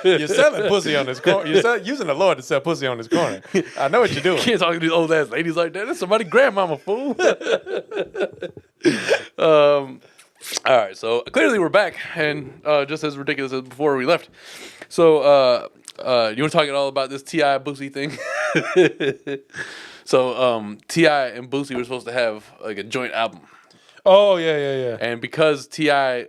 You're selling pussy on this corner. You're using the Lord to sell pussy on this corner. I know what you're doing. Can't talk to these old ass ladies like that. That's somebody's grandmama, fool. All right, so clearly we're back, and just as ridiculous as before we left. So you were talking all about this T.I. Boosie thing. So T.I. and Boosie were supposed to have like a joint album. Oh yeah. And because T.I.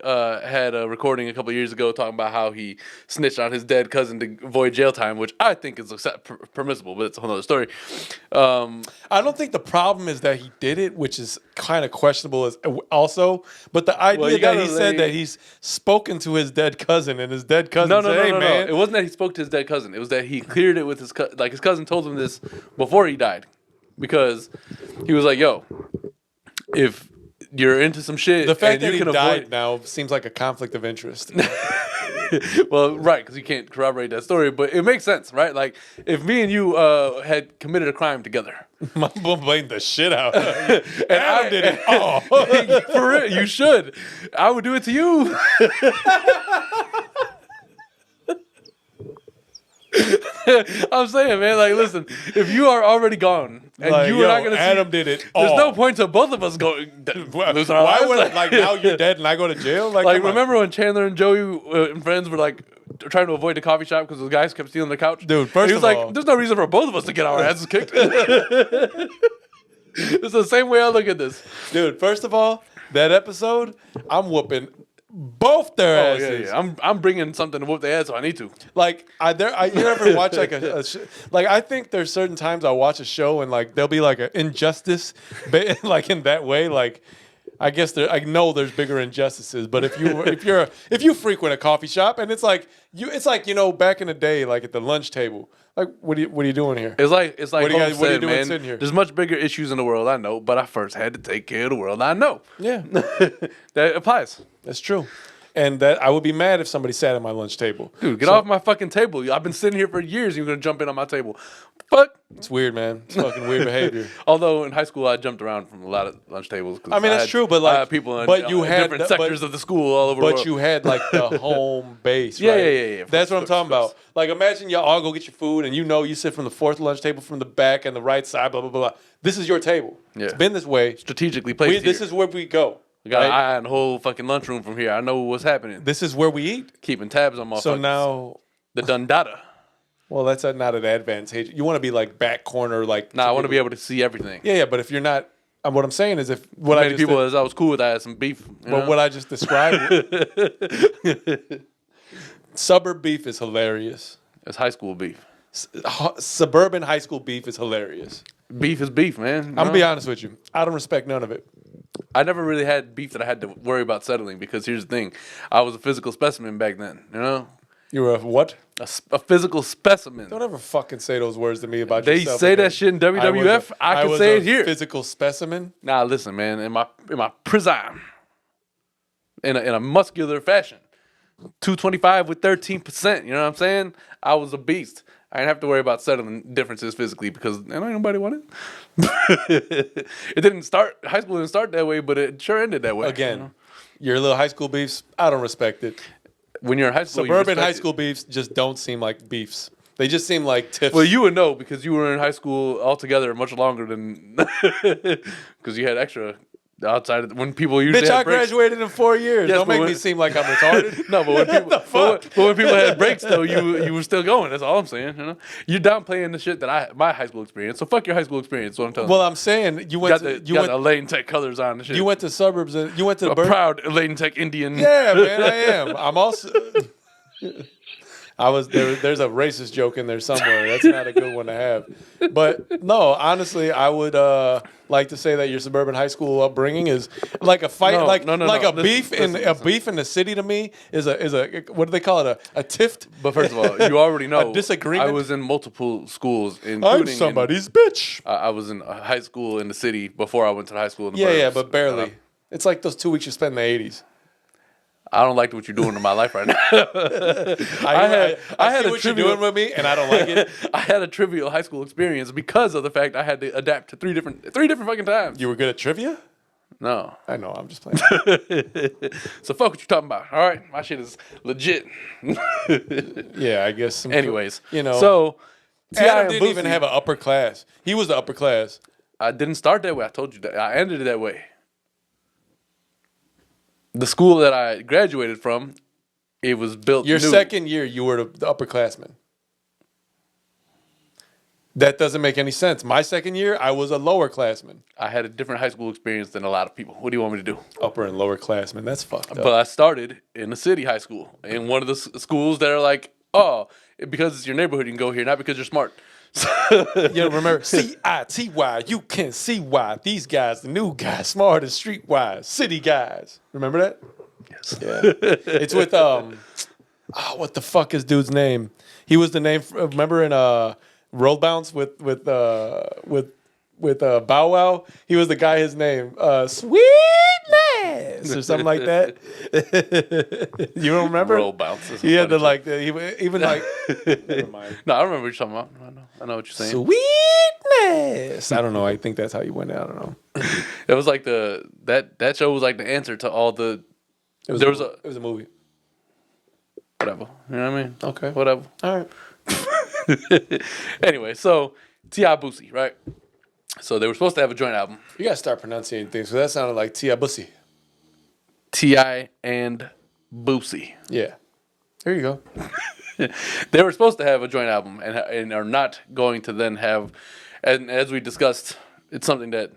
Had a recording a couple years ago talking about how he snitched on his dead cousin to avoid jail time, which I think is permissible, but it's a whole other story. I don't think the problem is that he did it, which is kind of questionable as also. But the idea that he said that he's spoken to his dead cousin and his dead cousin said, "Hey man," it wasn't that he spoke to his dead cousin. It was that he cleared it with his his cousin told him this before he died, because he was like, "Yo, if you're into some shit, the fact and that you he can died avoid now seems like a conflict of interest. well, right, because you can't corroborate that story, but it makes sense, right? Like, if me and you had committed a crime together. My boy blamed the shit out of him. And I did it all. For real, you should. I would do it to you. I'm saying, man, like, listen, if you are already gone and Like, you are not going to Adam did it there's all. no point to both of us going lose our Why lives. would like now you're dead and I go to jail? Like come on. Remember when Chandler and Joey and friends were like trying to avoid the coffee shop because the guys kept stealing their couch? Dude, And first he was of like, all- there's no reason for both of us to get our asses kicked. It's the same way I look at this. Dude, first of all, that episode, I'm whooping both their asses. I'm bringing something to whoop their ass, so I need to. Like, you ever watch like like I think there's certain times I watch a show and like there'll be like an injustice, like in that way. Like, I guess I know there's bigger injustices, but if you frequent a coffee shop and it's like back in the day, like at the lunch table, like what are you doing here? It's like What are you Holmes guys- what are you said, doing man, sitting here? there's much bigger issues in the world, I know, but I first had to take care of the world I know. Yeah, That applies. that's true. And that I would be mad if somebody sat at my lunch table. Dude, get off my fucking table. I've been sitting here for years and you're going to jump in on my table. Fuck. It's weird, man. It's fucking weird behavior. Although in high school I jumped around from a lot of lunch tables. 'Cause I mean, that's had- true, but I like had people in but you had different the- sectors of the school all over the But world. you had like the home base, Yeah, right? yeah. That's what I'm talking about. Like, imagine y'all all go get your food, and you sit from the fourth lunch table from the back and the right side, blah blah blah. This is your table. Yeah. It's been this way. strategically placed This here. is where we go. I got an right? eye on the whole fucking lunchroom from here. I know what's happening. This is where we eat. Keeping tabs on motherfuckers. So now, the Dundada. well, that's not an advantage. You want to be like back corner, like. Nah, I want to be able to see everything. Yeah, but if you're not, what I'm saying is, if what Many I just people, as I was cool with, I had some beef. but what I just described, suburb beef is hilarious. It's high school beef. Suburban high school beef is hilarious. Beef is beef, man. I'm gonna be honest with you. I don't respect none of it. I never really had beef that I had to worry about settling because here's the thing. I was a physical specimen back then, you know? You were a what? A physical specimen. Don't ever fucking say those words to me about They yourself. say again. that shit in WWF. I can was say a it here. Physical specimen. Nah, listen, man. In my prison, in a muscular fashion, 225 with 13%. You know what I'm saying? I was a beast. I didn't have to worry about settling differences physically because ain't nobody wanted. It didn't start. High school didn't start that way, but it sure ended that way. Again, you know? your little high school beefs. I don't respect it. When you're in high school, you Suburban respect high it. school beefs just don't seem like beefs. They just seem like tiffs. Well, you would know because you were in high school altogether much longer than because you had extra outside of when people usually Bitch, had I breaks. graduated in 4 years. Yes, don't but make when- me seem like I'm retarded. No, but when people but when people had breaks though, you were still going. That's all I'm saying. You know, you're downplaying the shit that my high school experience. So fuck your high school experience. Is what I'm telling Well, you. I'm saying you Got went the Elaine Tech colors on and shit. you went to suburbs and you went to a the proud Elaine Tech Indian. Yeah, man, I am. I'm also. I was there. There's a racist joke in there somewhere. That's not a good one to have. But no, honestly, I would like to say that your suburban high school upbringing is like a fight, No, like no. a Listen, beef in listen. a beef in the city. To me, is a what do they call it? A tift. But first of all, you already know disagreement? I was in multiple schools, I'm including somebody's bitch. I was in a high school in the city before I went to high school in the Yeah, burbs. but barely. It's like those 2 weeks you spent in the 80s. I don't like what you're doing in my life right now. I had see a what you're trivial- doing with me, and I don't like it. I had a trivial high school experience because of the fact I had to adapt to three different fucking times. You were good at trivia? No. I know. I'm just playing. So fuck what you talking about. All right, my shit is legit. Yeah, I guess. Anyways, you know. So T.I. Adam and didn't even Boosie- have an upper class. He was the upper class. I didn't start that way. I told you that. I ended it that way. The school that I graduated from, it was built Your new. second year, you were the upperclassman. That doesn't make any sense. My second year, I was a lower classman. I had a different high school experience than a lot of people. What do you want me to do? Upper and lower classman. That's fucked up. But I started in a city high school, in one of the schools that are like, oh, because it's your neighborhood, you can go here, not because you're smart. You remember CITY? You can see why these guys, the new guys, smart and streetwise, city guys. Remember that? Yes. Yeah. It's with what the fuck is dude's name? He was the name. Remember in Roll Bounce with Bow Wow? He was the guy. His name Sweetness or something like that. You don't remember? Roll Bounce. He had to like even like. Never mind. No, I remember what you're talking about. I know what you're saying. Sweetness. I don't know. I think that's how you went out. I don't know. It was like that show was like the answer to all the. It was a movie. Whatever. You know what I mean? Okay. Whatever. All right. Anyway, so T.I. Boosie, right? So they were supposed to have a joint album. You gotta start pronouncing things. So that sounded like Tia Bussy. T.I. and Boosie. Yeah. There you go. They were supposed to have a joint album and are not going to then have. And as we discussed, it's something that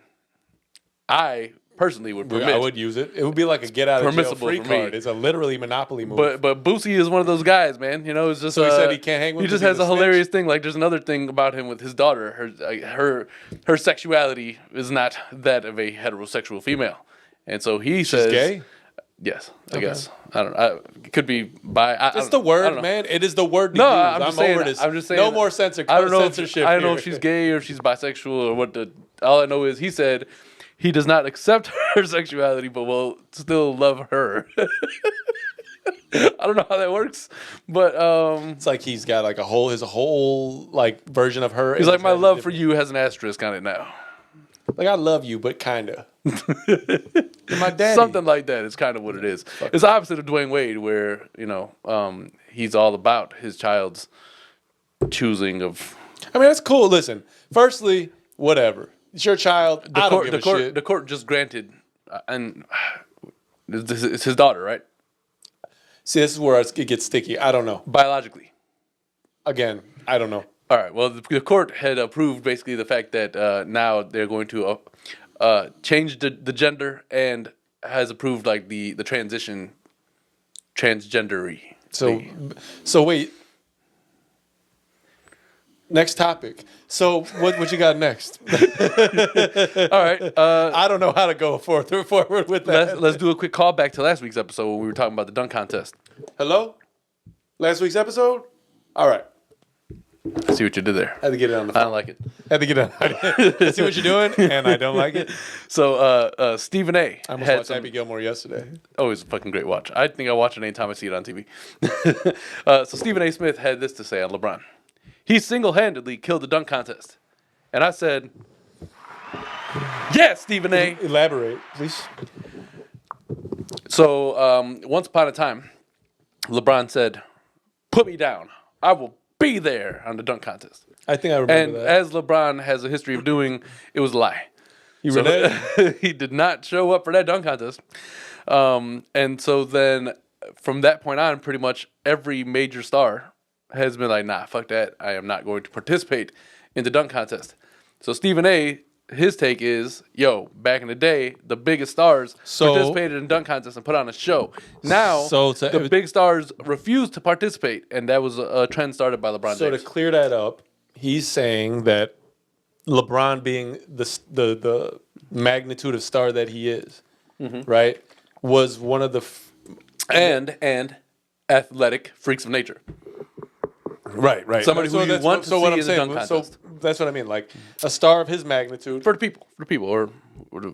I personally would permit. I would use it. It would be like a get out of jail Permissible free for me. card. It's a literally Monopoly move. But Boosie is one of those guys, man. You know, it's just So he said he can't hang with He him just because has he's a a hilarious thing. Like, there's another thing about him with his daughter. Her sexuality is not that of a heterosexual female, and so he says, gay? Yes, I guess. I don't know. It could be bi. It's the word, man. It is the word to No, use. I'm just saying. over this. I'm just saying. No more censorship. I don't know. I don't know here. if she's gay or if she's bisexual or what. All I know is he said he does not accept her sexuality, but will still love her. I don't know how that works, but It's like he's got like his whole like version of her. he's like, my love for you has an asterisk on it now. Like, I love you, but kinda. You're my daddy. Something like that is kind of what it is. It's the opposite of Dwayne Wade, where he's all about his child's choosing of. I mean, that's cool. Listen, firstly, whatever. It's your child. I don't give a shit. The court just granted, and it's his daughter, right? See, this is where it gets sticky. I don't know. Biologically. Again, I don't know. All right. Well, the court had approved basically the fact that now they're going to change the gender and has approved like the transition transgendery. So wait. Next topic. So what you got next? All right. I don't know how to go forward with that. Let's do a quick callback to last week's episode when we were talking about the dunk contest. Hello? Last week's episode? All right. I see what you did there. Had to get it on the I phone. don't like it. Had to get it on. I see what you're doing, and I don't like it. So Stephen A. I almost had watched some, Happy Gilmore yesterday. always a fucking great watch. I think I watch it anytime I see it on TV. So Stephen A. Smith had this to say on LeBron. He single-handedly killed the dunk contest. And I said, yes, Stephen A. Elaborate, please. So once upon a time, LeBron said, put me down. I will be there on the dunk contest. I think I remember And that. as LeBron has a history of doing, it was a lie. You So reneged? he did not show up for that dunk contest. And so then from that point on, pretty much every major star has been like, nah, fuck that. I am not going to participate in the dunk contest. So Stephen A., his take is, yo, back in the day, the biggest stars participated in dunk contests and put on a show. Now, the big stars refuse to participate, and that was a trend started by LeBron So James. to clear that up, he's saying that LeBron being the magnitude of star that he is, right, was one of the and athletic freaks of nature. Right. Somebody who you want to see in the dunk contest. So that's what I mean. Like a star of his magnitude. For the people, or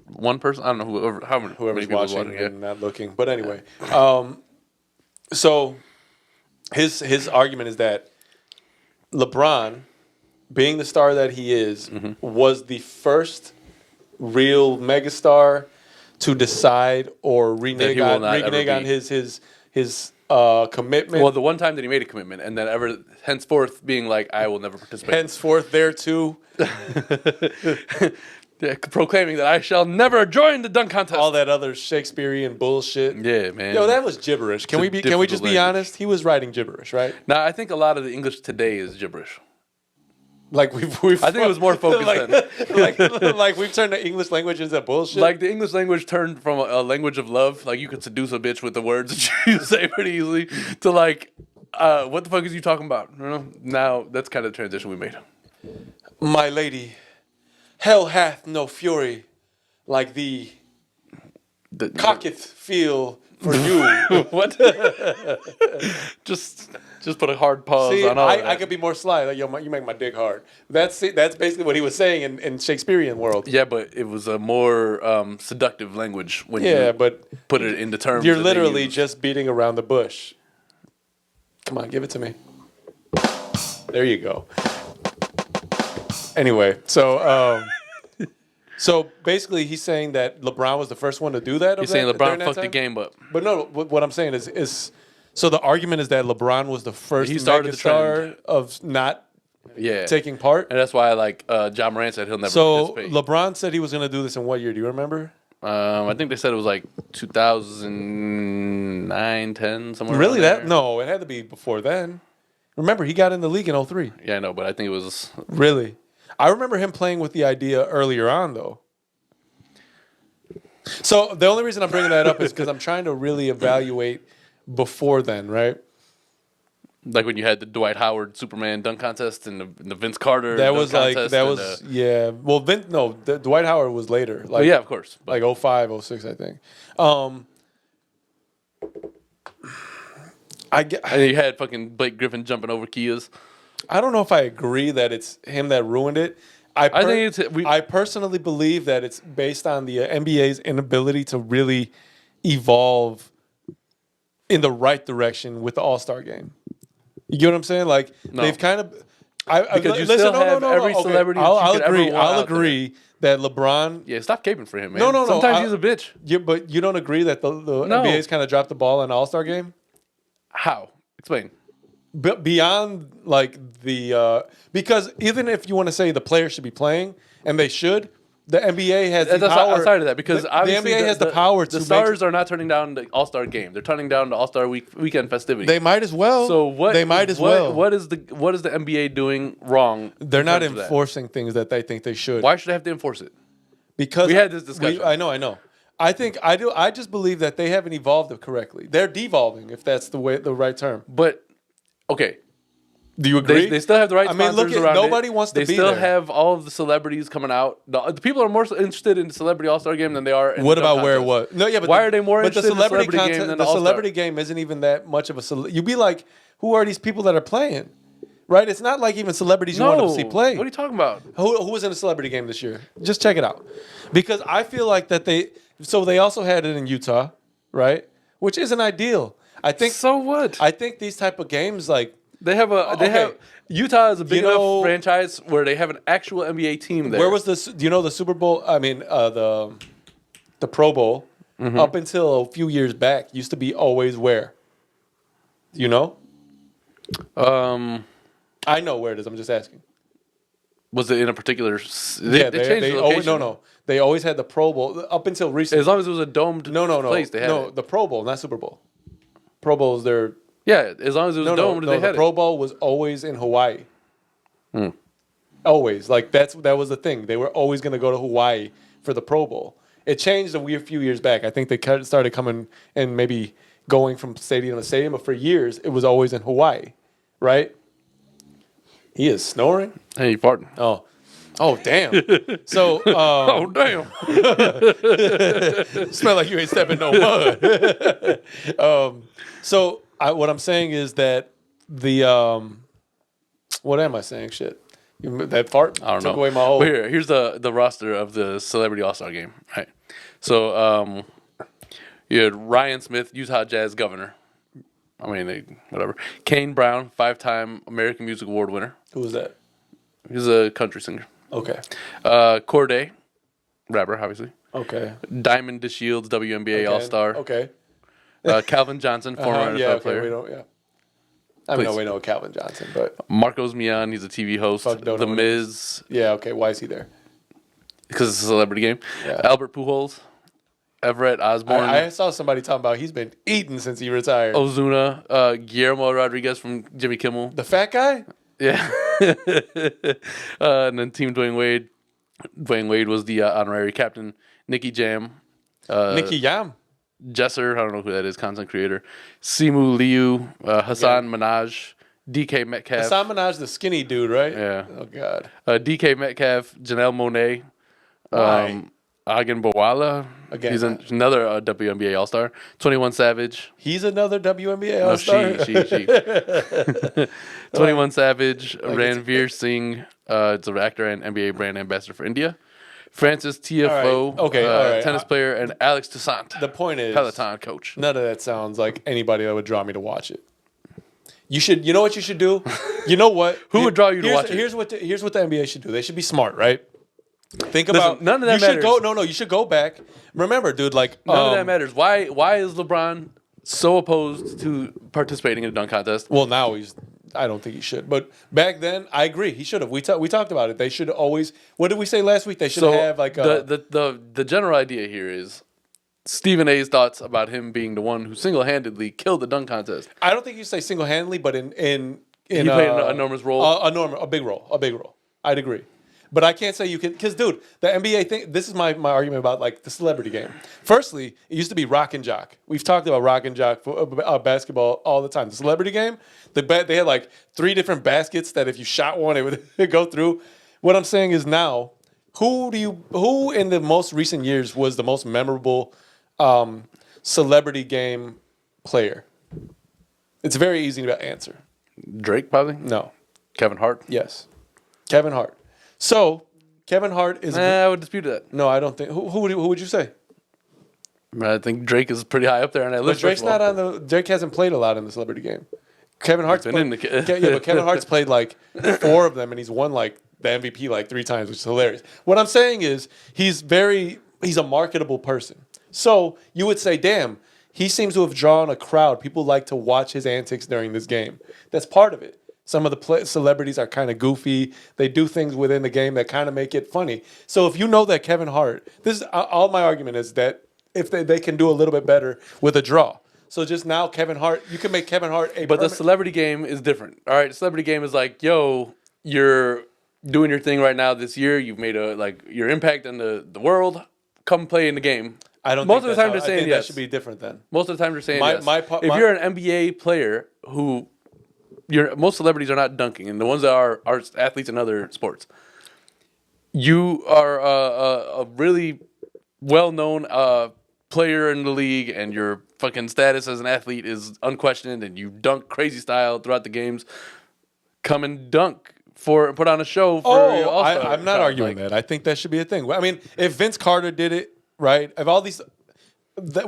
one person. I don't know whoever's Whoever's people watching yeah. and not looking. But anyway, so his argument is that LeBron, being the star that he is, was the first real megastar to decide or renege on his commitment. Well, the one time that he made a commitment, and then henceforth being like, I will never participate. Henceforth, there too, proclaiming that I shall never join the dunk contest. all that other Shakespearean bullshit. Yeah, man. Yo, that was gibberish. Can we just be language. honest? He was writing gibberish, right? Now, I think a lot of the English today is gibberish. Like we've I think it was more focused like we've turned the English language into bullshit. Like the English language turned from a language of love, like you could seduce a bitch with the words that you say pretty easily, to like, what the fuck is you talking about? You know? Now that's kind of the transition we made. My lady, hell hath no fury like the cocketh feel for you. What? just put a hard pause See, on all of that. I could be more sly. Like, yo, you make my dick hard. That's it. That's basically what he was saying in Shakespearean world. Yeah, but it was a more seductive language when Yeah, you but put it into terms. you're that they literally use. just beating around the bush. Come on, give it to me. There you go. Anyway, so basically he's saying that LeBron was the first one to do that. You're saying LeBron fucked the game up. But no, what I'm saying is so the argument is that LeBron was the first He started the megastar of not taking part. And that's why John Morant said he'll never So participate. LeBron said he was going to do this in what year? Do you remember? I think they said it was like 2009, 10, somewhere. Really? around That there. no, it had to be before then. Remember, he got in the league in 03. Yeah, I know, but I think it was. Really? I remember him playing with the idea earlier on, though. So the only reason I'm bringing that up is because I'm trying to really evaluate before then, right? Like when you had the Dwight Howard Superman dunk contest and the Vince Carter. That dunk was like, contest that and, was, yeah. Well, Dwight Howard was later. Oh, Like, yeah, of course. But like 05, 06, I think. and you had fucking Blake Griffin jumping over Kias. I don't know if I agree that it's him that ruined it. I personally believe that it's based on the NBA's inability to really evolve in the right direction with the All-Star game. You get what I'm saying? Like they've kind of Because you still have every celebrity that you I'll could ever agree. want I'll out there. agree that LeBron. Yeah, stop caping for him, man. No. Sometimes he's a bitch. But you don't agree that the NBA's kind of dropped the ball in the All-Star game? How? Explain. But beyond like because even if you want to say the players should be playing and they should, the NBA has the That's power. outside of that because the obviously NBA has the power to the stars are not turning down the All-Star game. They're turning down the All-Star weekend festivity. They might as well. So what? They might as well. What is the NBA doing wrong? They're not in terms of that? enforcing things that they think they should. Why should they have to enforce it? Because we had this discussion. I know. I think I do. I just believe that they haven't evolved it correctly. They're devolving, if that's the right term. But okay. Do you agree? They still have the right sponsors look, around nobody it. wants to They be still there. have all of the celebrities coming out. The people are more interested in the Celebrity All-Star Game than they are in What the about dunk where it contest. was? No, yeah, but why are they more but interested in the celebrity game than the The All-Star? celebrity game isn't even that much of a. You'd be like, who are these people that are playing? Right? It's not like even celebrities you want to see play. What are you talking about? Who was in a celebrity game this year? Just check it out, because I feel like that they. So they also had it in Utah, right? Which isn't ideal. I think. So what? I think these type of games like. They have Utah is a big enough franchise where they have an actual NBA team there. Where was this? Do you know the Super Bowl? I mean, the Pro Bowl up until a few years back used to be always where? Do you know? I know where it is. I'm just asking. Was it in a particular? They changed the location. no. They always had the Pro Bowl up until recently. As long as it was a domed place, they had it. the Pro Bowl, not Super Bowl. Pro Bowl is their. Yeah, as long as it was domed, they had the Pro Bowl was always in Hawaii. Always, like that was the thing. They were always going to go to Hawaii for the Pro Bowl. It changed a few years back. I think they started coming and maybe going from stadium to stadium, but for years it was always in Hawaii, right? He is snoring. Hey, you farting. Oh, damn. So, Oh, damn. smell like you ain't stepping no mud. So what I'm saying is that what am I saying? Shit. That fart I don't took know. away my whole. But here's the roster of the Celebrity All-Star Game. Right. So you had Ryan Smith, Utah Jazz governor. I mean, whatever. Kane Brown, 5-time American Music Award winner. Who was that? He's a country singer. Okay. Corday, rapper, obviously. Okay. Diamond DeShields, WNBA All-Star. Okay. Calvin Johnson, former NFL player. We don't. Yeah. I mean, we know Calvin Johnson, but Marcos Mian, he's a TV host. Fuck, don't The know Miz, yeah. Okay. Why is he there? because it's a celebrity game. Yeah. Albert Pujols, Everett Osborne, I saw somebody talking about he's been eating since he retired. Ozuna, Guillermo Rodriguez from Jimmy Kimmel. The fat guy? Yeah. And then Team Dwayne Wade. Dwayne Wade was the honorary captain. Nicky Jam. Nicky Yam. Jesser, I don't know who that is, content creator. Simu Liu, Hassan Minaj, DK Metcalf. Hassan Minaj, the skinny dude, right? Yeah. Oh, God. DK Metcalf, Janelle Monáe, Why? Agen Bawala. Again, He's another WNBA All Star. 21 Savage. He's another WNBA No, All-Star? she. 21 Savage, Ranveer Singh. It's an actor and NBA brand ambassador for India. Francis Tiafoe, All right. Okay, all right. tennis player, and Alex Toussaint, The point is, Peloton coach. none of that sounds like anybody that would draw me to watch it. You know what you should do? You know what? Who would draw you to watch it? Here's what the NBA should do. They should be smart, right? Think about none of that you should matters. go. No, you should go back. Remember, dude, like None of that matters. Why is LeBron so opposed to participating in a dunk contest? Well, now I don't think he should. But back then, I agree. He should have. We talked about it. They should always. What did we say last week? They should have like the general idea here is Stephen A's thoughts about him being the one who single-handedly killed the dunk contest. I don't think you say single-handedly, but in He played an enormous role. a big role. I'd agree. But I can't say you can, because, dude, the NBA thing, this is my argument about, like, the celebrity game. Firstly, it used to be rock and jock. We've talked about rock and jock for basketball all the time. The celebrity game, they had, like, 3 different baskets that if you shot one, it would go through. What I'm saying is now, who in the most recent years was the most memorable celebrity game player? It's very easy to answer. Drake, probably? No. Kevin Hart? Yes. Kevin Hart. So, Kevin Hart is... I would dispute that. No, I don't think... Who would you say? I think Drake is pretty high up there on that But list. Drake's not on the... Drake hasn't played a lot in the celebrity game. Kevin Hart's been played... in the- yeah, but Kevin Hart's played like 4 of them, and he's won like the MVP like 3 times, which is hilarious. What I'm saying is he's a marketable person. So you would say, damn, he seems to have drawn a crowd. People like to watch his antics during this game. That's part of it. Some of the celebrities are kind of goofy. They do things within the game that kind of make it funny. So if you know that Kevin Hart, this is all my argument is that if they can do a little bit better with a draw. So just now, Kevin Hart, you can make Kevin Hart a. But the celebrity game is different. All right, the celebrity game is like, yo, you're doing your thing right now this year. You've made your impact in the world. Come play in the game. I don't. Most think of the time that's they're how- I saying think yes. That should be different then. Most of the time they're saying My- yes. my- If my- you're an NBA player who, most celebrities are not dunking, and the ones that are athletes in other sports. You are a really well-known player in the league, and your fucking status as an athlete is unquestioned, and you dunk crazy style throughout the games. Come and dunk put on a show for your All-Star. I'm not arguing that. I think that should be a thing. I mean, if Vince Carter did it, right? If all these,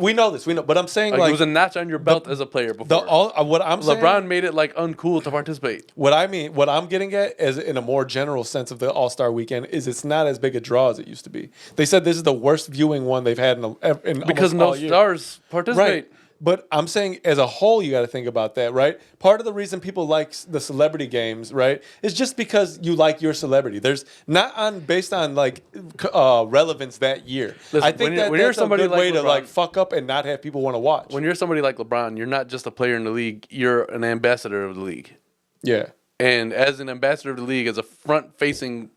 we know this. We know, but I'm saying Like, like it was a notch on your belt as a player before. what I'm saying. LeBron made it like uncool to participate. What I'm getting at is in a more general sense of the All-Star weekend is it's not as big a draw as it used to be. They said this is the worst viewing one they've had in Because almost no all year. stars participate. Right. But I'm saying as a whole, you got to think about that, right? Part of the reason people like the celebrity games, right, is just because you like your celebrity. There's not based on like relevance that year. Listen, I think when you're that's somebody a good like way to LeBron- like fuck up and not have people want to watch. When you're somebody like LeBron, you're not just a player in the league. You're an ambassador of the league. Yeah. And as an ambassador of the league, as a front-facing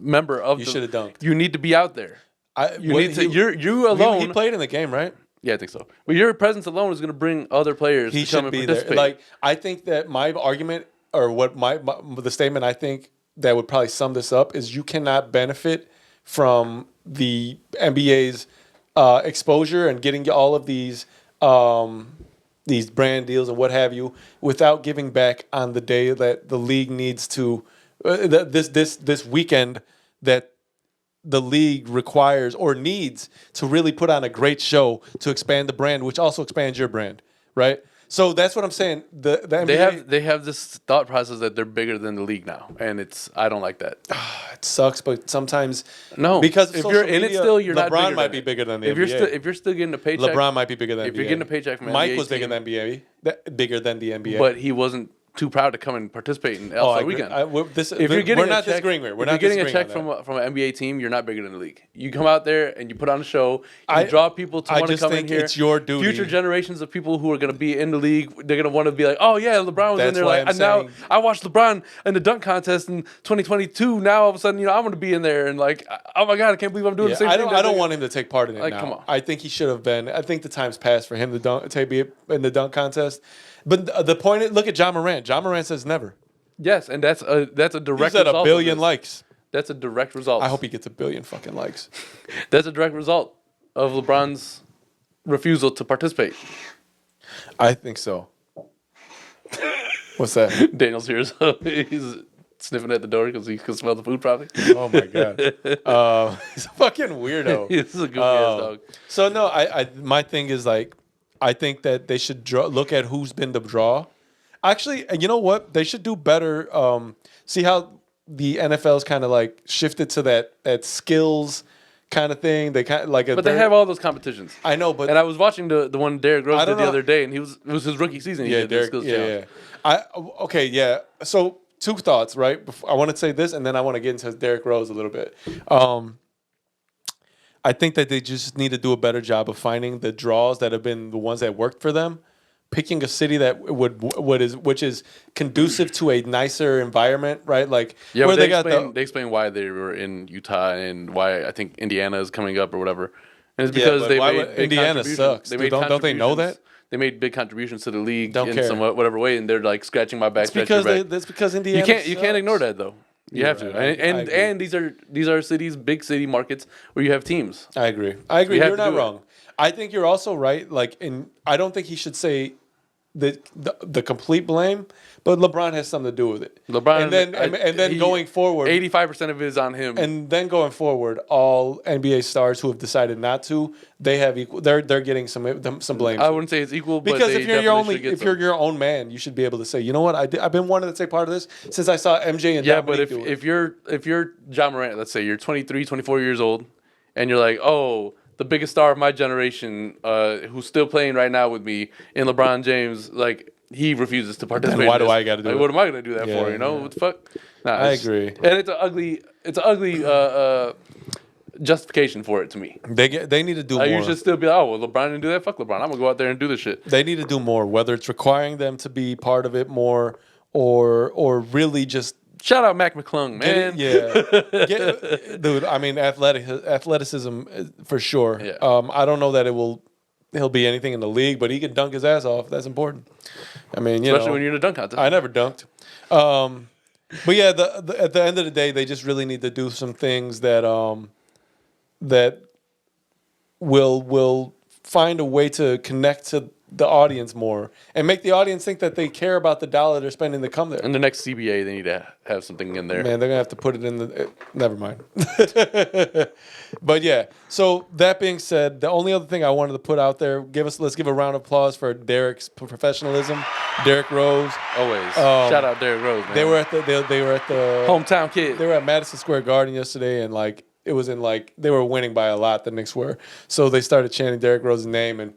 member of You the, should have dunked. you need to be out there. You alone. He played in the game, right? Yeah, I think so. But your presence alone is going to bring other players He to come should and be there. participate. Like I think that my argument or what the statement I think that would probably sum this up is you cannot benefit from the NBA's exposure and getting all of these brand deals and what have you without giving back on the day that the league needs to this weekend that the league requires or needs to really put on a great show to expand the brand, which also expands your brand, right? So that's what I'm saying. The NBA, they have this thought process that they're bigger than the league now, and I don't like that. it sucks, but sometimes No, because if social you're in it media, still, you're not. LeBron bigger might than be it. bigger than the if NBA. If you're still getting a paycheck, LeBron might be bigger than if NBA. you're getting a paycheck from Mike NBA was bigger team, than NBA, bigger than the NBA. but he wasn't too proud to come and participate in I All-Star agree. Weekend. We're not disagreeing here. We're not if you're getting a disagreeing check on that. from an NBA team, you're not bigger than the league. You come out there and you put on a show. You I- draw people to I want to just come in think here. it's your duty. Future generations of people who are going to be in the league, they're going to want to be like, oh yeah, LeBron was in That's there. why Like, I'm and now saying- I watched LeBron in the dunk contest in 2022. Now all of a sudden, I'm going to be in there and like, oh my god, I can't believe I'm doing the same I thing. don't. I don't want him to take part in it Like, now. come on. I think he should have been. I think the time's passed for him to be in the dunk contest. But the point is, look at John Morant. John Morant says never. Yes, and that's a direct. He's at result a of billion this. likes. That's a direct result. I hope he gets a billion fucking likes. That's a direct result of LeBron's refusal to participate. I think so. What's that? Daniel's here, so he's sniffing at the door because he can smell the food probably. Oh my god. He's a fucking weirdo. This is a goofy ass dog. So no, my thing is like, I think that they should look at who's been the draw. Actually, you know what? They should do better. See how the NFL's kind of like shifted to that skills kind of thing. They kind of like, But they have all those competitions. I know, but And I was watching the one Derrick Rose I did don't the know. other day, and it was his rookie season. He yeah, did the Derek, skills yeah, challenge. yeah. Okay, yeah. So two thoughts, right? I want to say this, and then I want to get into Derrick Rose a little bit. I think that they just need to do a better job of finding the draws that have been the ones that worked for them. Picking a city that which is conducive to a nicer environment, right? Like Yeah, where but they they explain why they were in Utah and why I think Indiana is coming up or whatever. And it's Yeah, because but they why made would- big Indiana contributions. sucks, They dude. made Don't they know contributions. that? They made big contributions to the league Don't in care. some whatever way, and they're like scratching my back. It's scratching your back. that's because Indiana. You can't ignore that though. You have You're to, right. I agree. and these are cities, big city markets where you have teams. I agree. You have You're to not do it. wrong. I think you're also right. Like, I don't think he should say the complete blame, but LeBron has something to do with it. LeBron, and then going forward, 85% of it is on him. and then going forward, all NBA stars who have decided not to, they have equal. They're getting some blame. I wouldn't say it's equal, but Because they if you're definitely should get you're some. your own man, you should be able to say, you know what, I've been wanting to take part of this since I saw MJ and Yeah, Dominique but do it. if you're John Morant, let's say you're 23, 24 years old, and you're like, oh, the biggest star of my generation, who's still playing right now with me, in LeBron James, like he refuses to participate. why in do this. I gotta do like, it? What am I gonna do that Yeah, for? You know yeah. what the fuck? Nah, I it's- agree. and it's an ugly justification for it to me. They need to do Like, more. you should still be like, oh, well, LeBron didn't do that. Fuck LeBron. I'm gonna go out there and do this shit. They need to do more, whether it's requiring them to be part of it more or really just Shout out Mac McClung, man. dude. I mean, athleticism for sure. Yeah. I don't know that he'll be anything in the league, but he can dunk his ass off. That's important. I mean, Especially when you're in a dunk contest. I never dunked. But yeah, at the end of the day, they just really need to do some things that that will find a way to connect to the audience more and make the audience think that they care about the dollar they're spending to come there. In the next CBA, they need to have something in there. Man, they're gonna have to put it in the. Never mind. But yeah. So that being said, the only other thing I wanted to put out there, let's give a round of applause for Derek's professionalism, Derrick Rose. Always. Shout out Derrick Rose, man. They were at the hometown kid. They were at Madison Square Garden yesterday, and like it was in like they were winning by a lot. The Knicks were, so they started chanting Derrick Rose's name, and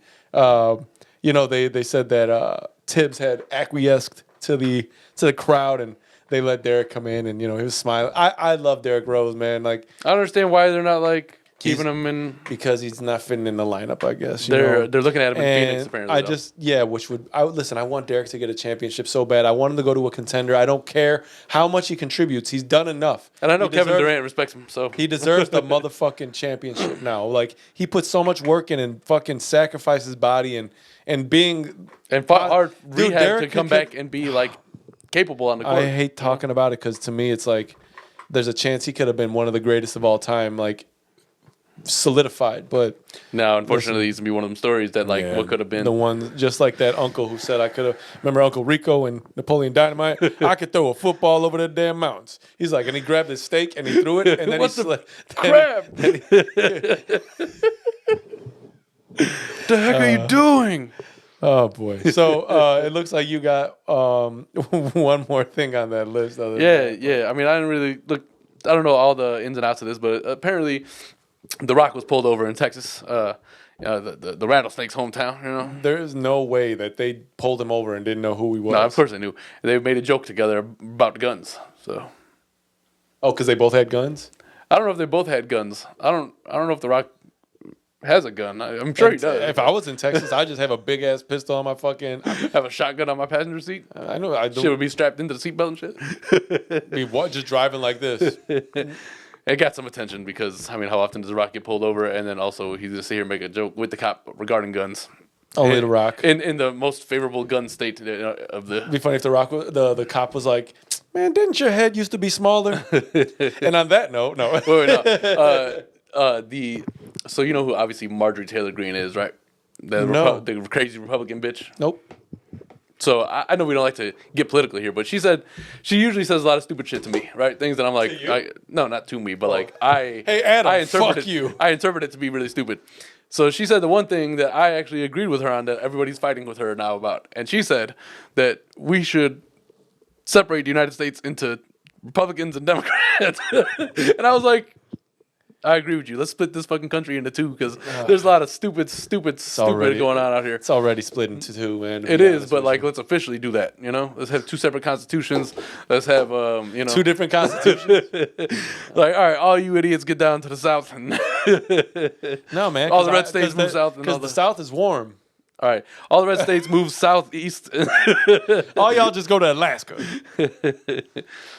they said that Tibbs had acquiesced to the crowd, and they let Derrick come in, and he was smiling. I love Derrick Rose, man. Like I don't understand why they're not like keeping him in. because he's not fitting in the lineup, I guess. They're looking at him in And Phoenix apparently. listen. I want Derek to get a championship so bad. I want him to go to a contender. I don't care how much he contributes. He's done enough. And I know He Kevin deserves- Durant respects him, so He deserves the motherfucking championship now. Like he put so much work in and fucking sacrificed his body and being and fought hard Dude, rehab Derek to come could- back and be like capable on the court. I hate talking about it because to me it's like there's a chance he could have been one of the greatest of all time, like solidified. But Now, unfortunately, he's gonna be one of them stories that like what could have been. the one just like that uncle who said I could have. Remember Uncle Rico and Napoleon Dynamite? I could throw a football over the damn mountains. He's like, and he grabbed his steak and he threw it, and then What he the slid. crap? The heck are you doing? Oh boy! So it looks like you got one more thing on that list. Other than that. Yeah. I mean, I didn't really look. I don't know all the ins and outs of this, but apparently, The Rock was pulled over in Texas the rattlesnake's hometown. You know. There is no way that they pulled him over and didn't know who he was. No, of course they knew. They made a joke together about guns. So. Oh, because they both had guns? I don't know if they both had guns. I don't know if The Rock has a gun. I'm sure he does. If I was in Texas, I'd just have a big ass pistol on my fucking. Have a shotgun on my passenger seat. I know. I Shit would be strapped into the seatbelt and shit. be just driving like this. It got some attention because I mean, how often does The Rock get pulled over? And then also he just sit here and make a joke with the cop regarding guns. Only The Rock. In the most favorable gun state of the. It'd be funny if the cop was like, "Man, didn't your head used to be smaller?" And on that note, no. Wait, no. So you know who obviously Marjorie Taylor Greene is, right? No. The crazy Republican bitch. Nope. So I know we don't like to get political here, but she usually says a lot of stupid shit to me, right? Things that I'm like, no, not to me, but like Hey, Adam, fuck you. I interpret it to be really stupid. So she said the one thing that I actually agreed with her on that everybody's fighting with her now about, and she said that we should separate the United States into Republicans and Democrats, and I was like, I agree with you. Let's split this fucking country into two because there's a lot of stupid going on out here. It's already split into two, man. It is, but like, let's officially do that. You know, let's have two separate constitutions. Let's have, two different constitutions. Like, all right, all you idiots get down to the south, and no, man. all the red states move south, because the south is warm. All right, all the red states move southeast. All y'all just go to Alaska.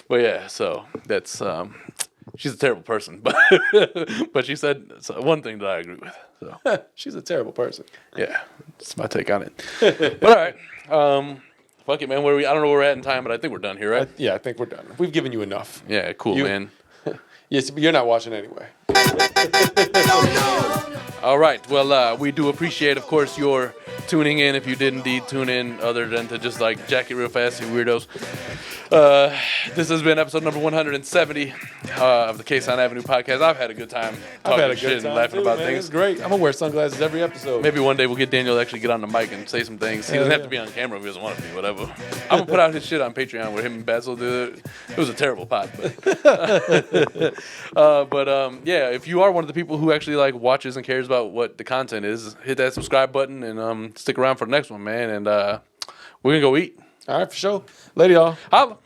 But yeah, so that's she's a terrible person, but she said one thing that I agree with. So she's a terrible person. Yeah, that's my take on it. But all right, fuck it, man. I don't know where we're at in time, but I think we're done here, right? I think we're done. We've given you enough. Yeah, cool, man. Yes, but you're not watching anyway. All right. Well, we do appreciate, of course, your tuning in. If you did indeed tune in, other than to just like jack it real fast, you weirdos. This has been episode number 170 of the Kasson Avenue podcast. I've had a good time talking shit and laughing about things. It's great. I'm gonna wear sunglasses every episode. Maybe one day we'll get Daniel to actually get on the mic and say some things. He doesn't have to be on camera if he doesn't want to be. Whatever. I'm gonna put out his shit on Patreon where him and Basil did it. It was a terrible pod, but yeah, if you are one of the people who actually like watches and cares about what the content is, hit that subscribe button and stick around for the next one, man. And we're gonna go eat. All right, for sure. Later, y'all. Holla.